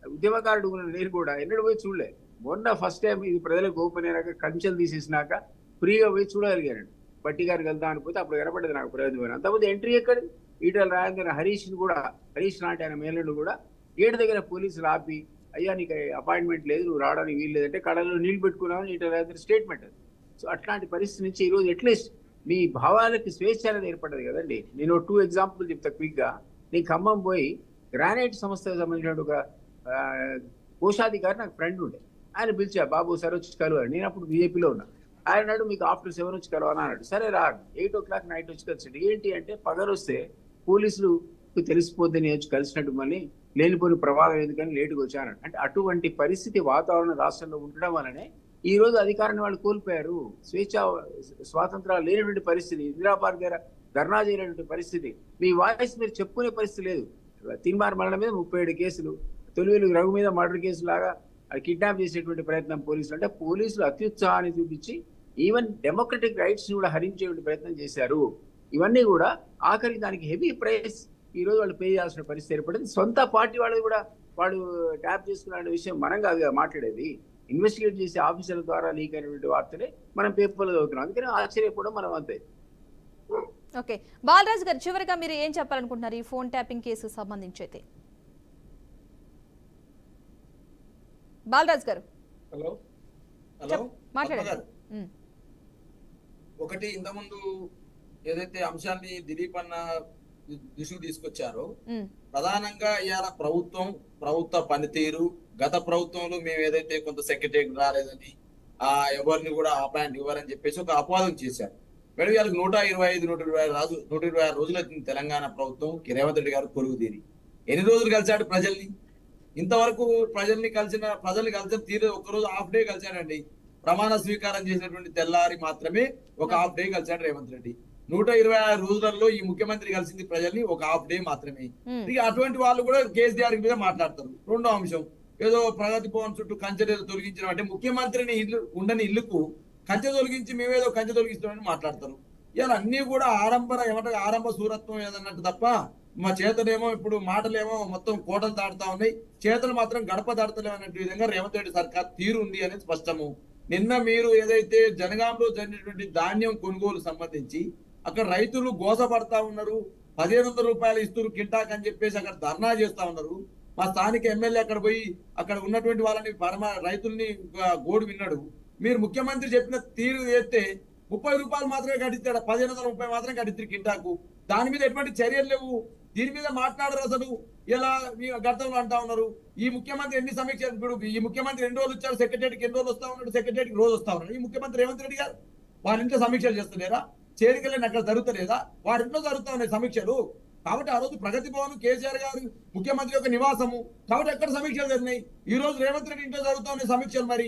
ఉద్యమకారుడు నేను కూడా ఎన్నడూ పోయి చూడలే. మొన్న ఫస్ట్ టైం ఇది ప్రజలకు ఓపెన్ అయినాక కంచెలు తీసేసినాక ఫ్రీగా పోయి చూడగలిగాను. బట్టి గారికి వెళ్దాం అనిపోతే అప్పుడు కనపడేది నాకు ప్రగతి భవన్. అంతకుముందు ఎంట్రీ ఎక్కడ? ఈటల రాజేంద్ర హరీష్ నాటి ఆయన మేలుడు కూడా గేటు దగ్గర పోలీసులు ఆపి, అయ్యా నీకు అపాయింట్మెంట్ లేదు, నువ్వు రావడానికి వీలు లేదంటే కళ్ళలో నీళ్లు పెట్టుకున్నామని ఈటల రాజేంద్ర స్టేట్మెంట్ అది. సో అట్లాంటి పరిస్థితి నుంచి ఈరోజు అట్లీస్ట్ మీ భావాలకి స్వేచ్ఛ అనేది ఏర్పడదు కదండి. నేను 2 ఎగ్జాంపుల్ చెప్తా క్విక్ గా. నేను ఖమ్మం పోయి గ్రానైట్ సంస్థకు సంబంధించిన ఒక కోశాధికారి నాకు ఫ్రెండ్ ఉండే, ఆయన పిలిచా, బాబు సార్ వచ్చి కలవాలి. నేను అప్పుడు బీజేపీలో ఉన్నా. ఆయన అన్నాడు మీకు ఆఫ్టర్ 7 వచ్చి కలవాలని అన్నాడు. సరే రా, 8 o'clock నైట్ వచ్చి కలిసాడు. ఏంటి అంటే పగలు వస్తే పోలీసులు తెలిసిపోద్దని వచ్చి కలిసినట్టు మళ్ళీ లేనిపోని ప్రమాదం ఎందుకని లేటుగా వచ్చాను. అంటే అటువంటి పరిస్థితి వాతావరణం రాష్ట్రంలో ఉండడం వల్లనే ఈ రోజు అధికారాన్ని వాళ్ళు కోల్పోయారు. స్వాతంత్రాలు లేనటువంటి పరిస్థితి, ఇందిరా పార్క్ దగ్గర ధర్నా చేయనటువంటి పరిస్థితి, మీ వాయిస్ మీరు చెప్పుకునే పరిస్థితి లేదు. తిన్మార్ మరణం మీద 37 కేసులు, తొలివేలు రఘు మీద మర్డర్ కేసు లాగా కిడ్నాప్ చేసేటువంటి ప్రయత్నం పోలీసులు. అంటే పోలీసులు అత్యుత్సాహాన్ని చూపించి ఈవెన్ డెమోక్రటిక్ రైట్స్ కూడా హరించేటువంటి ప్రయత్నం చేశారు. ఇవన్నీ కూడా ఆఖరికి దానికి హెవీ ప్రైస్ ఈ రోజు వాళ్ళు పే చేయాల్సిన పరిస్థితి ఏర్పడింది. సొంత పార్టీ వాళ్ళు కూడా వాళ్ళు ట్యాప్ చేసుకున్న విషయం మనం కాదుగా మాట్లాడేది. ఇన్వెస్టిగేట్ చేసే ఆఫీసర్ల ద్వారా లీక్ అయినటువంటి వార్తలే మనం పేపర్లో చదువుతున్నాం. అందుకని ఆశ్చర్యపోవడం మనం అంతే. ఓకే, బాలరాజు గారు చివరిగా మీరు ఏం చెప్పాలనుకుంటున్నారు ఈ ఫోన్ ట్యాపింగ్ కేసు సంబంధించి అయితే? బాలరాజు గారు హలో హలో మాట్లాడారు. ఒకటి ఇంతకుముందు ఏదైతే అంశాన్ని దిలీప్ అన్న దృష్టికి తీసుకొచ్చారో, ప్రధానంగా ఇవాళ ప్రభుత్వ పనితీరు, గత ప్రభుత్వంలో మేము ఏదైతే కొంత సెక్రటరీ రాలేదని ఎవరిని కూడా అపాయింట్ ఇవ్వాలని చెప్పేసి ఒక అపవాదం చేశారు. మేడం ఇవాళ 126 రోజులు అవుతుంది తెలంగాణ ప్రభుత్వం రేవంత్ రెడ్డి గారు కొలువు తీరి. ఎన్ని రోజులు కలిశాడు ప్రజల్ని? ఇంతవరకు ప్రజల్ని కలిసిన తీరు ఒక్కరోజు హాఫ్ డే కలిశాడండి. ప్రమాణ స్వీకారం చేసినటువంటి తెల్లారి మాత్రమే ఒక హాఫ్ డే కలిశాడు రేవంత్ రెడ్డి. 126 రోజులలో ఈ ముఖ్యమంత్రి కలిసింది ప్రజల్ని ఒక హాఫ్ డే మాత్రమే. ఇక అటువంటి వాళ్ళు కూడా కేసీఆర్ మీద మాట్లాడతారు. రెండో అంశం, ఏదో ప్రగతి భవన్ చుట్టూ కంచె తొలగించడం అంటే ముఖ్యమంత్రిని ఉండని ఇల్లుకు కంచె తొలగించి మేమేదో కంచె తొలగిస్తామని మాట్లాడతారు. ఇలా అన్ని కూడా ఆరంభ సూరత్వం ఏదన్నట్టు తప్ప మా చేతలేమో ఇప్పుడు మాటలేమో మొత్తం కోటలు దాటుతా ఉన్నాయి, చేతలు మాత్రం గడప దాటలేము అన్నట్టు విధంగా రేవంత్ రెడ్డి సర్కార్ తీరు ఉంది అనేది స్పష్టము. నిన్న మీరు ఏదైతే జనగాంలో జరిగినటువంటి ధాన్యం కొనుగోలు సంబంధించి అక్కడ రైతులు గోసపడతా ఉన్నారు, 1500 రూపాయలు ఇస్తున్నారు కింటాక్ అని చెప్పేసి అక్కడ ధర్నా చేస్తా ఉన్నారు. మా స్థానిక ఎమ్మెల్యే అక్కడ పోయి అక్కడ ఉన్నటువంటి వాళ్ళని రైతుల్ని గోడు విన్నాడు. మీరు ముఖ్యమంత్రి చెప్పిన తీరు చేస్తే 30 రూపాయలు మాత్రమే కట్టిస్తాడు, 1530 మాత్రం కట్టిస్తారు కింటాకు. దాని మీద ఎటువంటి చర్యలు లేవు, దీని మీద మాట్లాడరు. అసలు ఇలా గతంలో అంటా ఉన్నారు ఈ ముఖ్యమంత్రి ఎన్ని సమీక్షలు. ఇప్పుడు ఈ ముఖ్యమంత్రి 2 రోజులు వచ్చారు, సెక్రటరీకి 2 రోజులు వస్తా ఉన్నాడు, సెక్రటరీకి రోజు వస్తా ఉన్నాడు. ఈ ముఖ్యమంత్రి రేవంత్ రెడ్డి గారు వాళ్ళ ఇంట్లో సమీక్షలు చేస్తలేరా? చేరికలేని అక్కడ జరుగుతలేదా? వారి ఇంట్లో జరుగుతా ఉన్నాయి సమీక్షలు. కాబట్టి ఆ రోజు ప్రగతి భవన్ కేసీఆర్ గారు ముఖ్యమంత్రి యొక్క నివాసము కాబట్టి ఎక్కడ సమీక్షలు జరిగినాయి. ఈ రోజు రేవంత్ రెడ్డి ఇంట్లో జరుగుతా ఉన్నాయి సమీక్షలు. మరి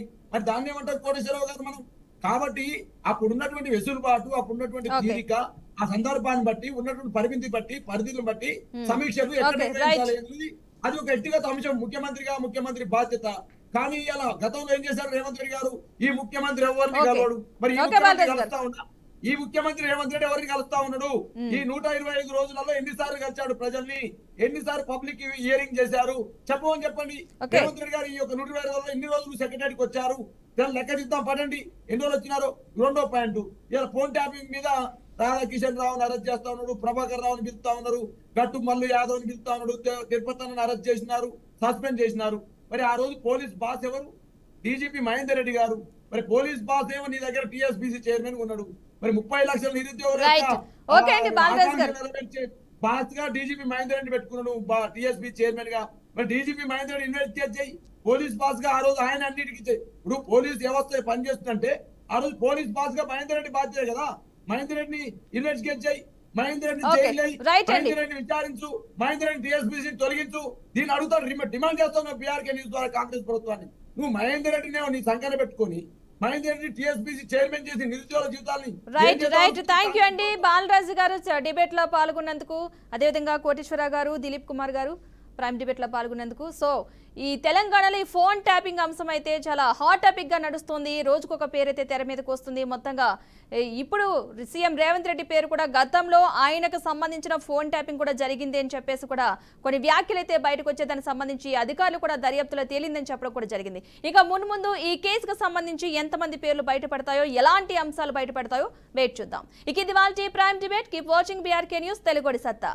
దాన్ని ఏమంటారు కోటేశ్వరరావు గారు మనం? కాబట్టి అప్పుడున్నటువంటి వెసులుబాటు, అప్పుడున్నటువంటి తీరిక, ఆ సందర్భాన్ని బట్టి, ఉన్నటువంటి పరిమితి బట్టి, పరిధులను బట్టి సమీక్షలు ఎక్కడ నిర్వహించాలి అనేది అది ఒక వ్యక్తిగత అంశం, ముఖ్యమంత్రి బాధ్యత. కానీ ఇలా గతంలో ఏం చేశారు రేవంత్ రెడ్డి గారు? ఈ ముఖ్యమంత్రి ఎవరిని కలవాడు? మరి ఈ ముఖ్యమంత్రి కలుస్తా ఉన్నా, ఈ ముఖ్యమంత్రి రేవంత్ రెడ్డి ఎవరిని కలుస్తా ఉన్నాడు? ఈ 125 రోజులలో ఎన్నిసార్లు కలిశాడు ప్రజల్ని? ఎన్నిసార్లు పబ్లిక్ హియరింగ్ చేశారు? చెప్పమని చెప్పండి. రేవంత్ రెడ్డి గారు ఈ యొక్క 125 రోజుల్లో ఎన్ని రోజులు సెక్రటరీకి వచ్చారు? లెక్క తీద్దాం పడండి, ఎన్ని రోజులు వచ్చినారో. రెండో పాయింట్, ఇలా ఫోన్ ట్యాపింగ్ మీద రాధాకిషన్ రావుని అరెస్ట్ చేస్తా ఉన్నాడు, ప్రభాకర్ రావుని పిలుస్తా ఉన్నారు, గట్టు మల్లు యాదవ్ ని పిలుస్తా ఉన్నాడు, తిరుపతి అరెస్ట్ చేసినారు, సస్పెండ్ చేసినారు. మరి ఆ రోజు పోలీస్ బాస్ ఎవరు? డీజీపీ మహేందర్ రెడ్డి గారు. మరి పోలీస్ బాస్ ఏమో నీ దగ్గర టీఎస్పీసీ చైర్మన్ ఉన్నాడు. మరి 30 లక్షల నిరుద్యోగులు బాస్ గా డీజీపీ మహేందర్ రెడ్డి పెట్టుకున్నాడు టీఎస్పీ చైర్మన్ గా. మరి డీజీపీ మహేందర్ రెడ్డి ఇన్వెస్టిగేట్ చేయి. పోలీస్ బాస్ గా ఆ రోజు ఆయన అన్నిటికీ ఇప్పుడు పోలీస్ వ్యవస్థ పనిచేస్తుందంటే ఆ రోజు పోలీస్ బాస్ గా మహేందర్ రెడ్డి బాధ్యత కదా. మహేందర్ రెడ్డిని ఇన్వెస్టిగేట్ చేయి, మహేందర్ రెడ్డిని మహేందర్ రెడ్డిని విచారించు, మహేందర్ రెడ్డి టీఎస్పీసీ తొలగించు. దీన్ని అడుగుతాడు, డిమాండ్ చేస్తాను బీఆర్కే న్యూస్ ద్వారా కాంగ్రెస్ ప్రభుత్వాన్ని. నువ్వు మహేందర్ రెడ్డిని నీ సంఖ్యలో పెట్టుకొని మహేందర్ రెడ్డి టీఎస్పీసీ చైర్మన్ చేసి నిరుద్యోగ జీవితాన్ని. రైట్ థ్యాంక్ యూ అండి బాలరాజు గారు డిబేట్ లో పాల్గొన్నందుకు, అదేవిధంగా కోటేశ్వరరావు గారు, దిలీప్ కుమార్ గారు ప్రైమ్ డిబేట్ లో పాల్గొన్నందుకు. సో ఈ తెలంగాణలో ఈ ఫోన్ ట్యాపింగ్ అంశం అయితే చాలా హాట్ టాపిక్ గా నడుస్తుంది. రోజుకొక పేరైతే తెర మీదకి వస్తుంది. మొత్తంగా ఇప్పుడు సీఎం రేవంత్ రెడ్డి పేరు కూడా గతంలో ఆయనకు సంబంధించిన ఫోన్ ట్యాపింగ్ కూడా జరిగింది అని చెప్పేసి కూడా కొన్ని వ్యాఖ్యలు అయితే బయటకు వచ్చేదానికి సంబంధించి అధికారులు కూడా దర్యాప్తులో తేలిందని చెప్పడం కూడా జరిగింది. ఇక మున్ముందు ఈ కేసుకు సంబంధించి ఎంతమంది పేర్లు బయటపడతాయో, ఎలాంటి అంశాలు బయటపడతాయో వెయిట్ చూద్దాం. ఇక ఇది వాళ్ళ prime debate. Keep watching BRK news, తెలుగుడి సత్తా.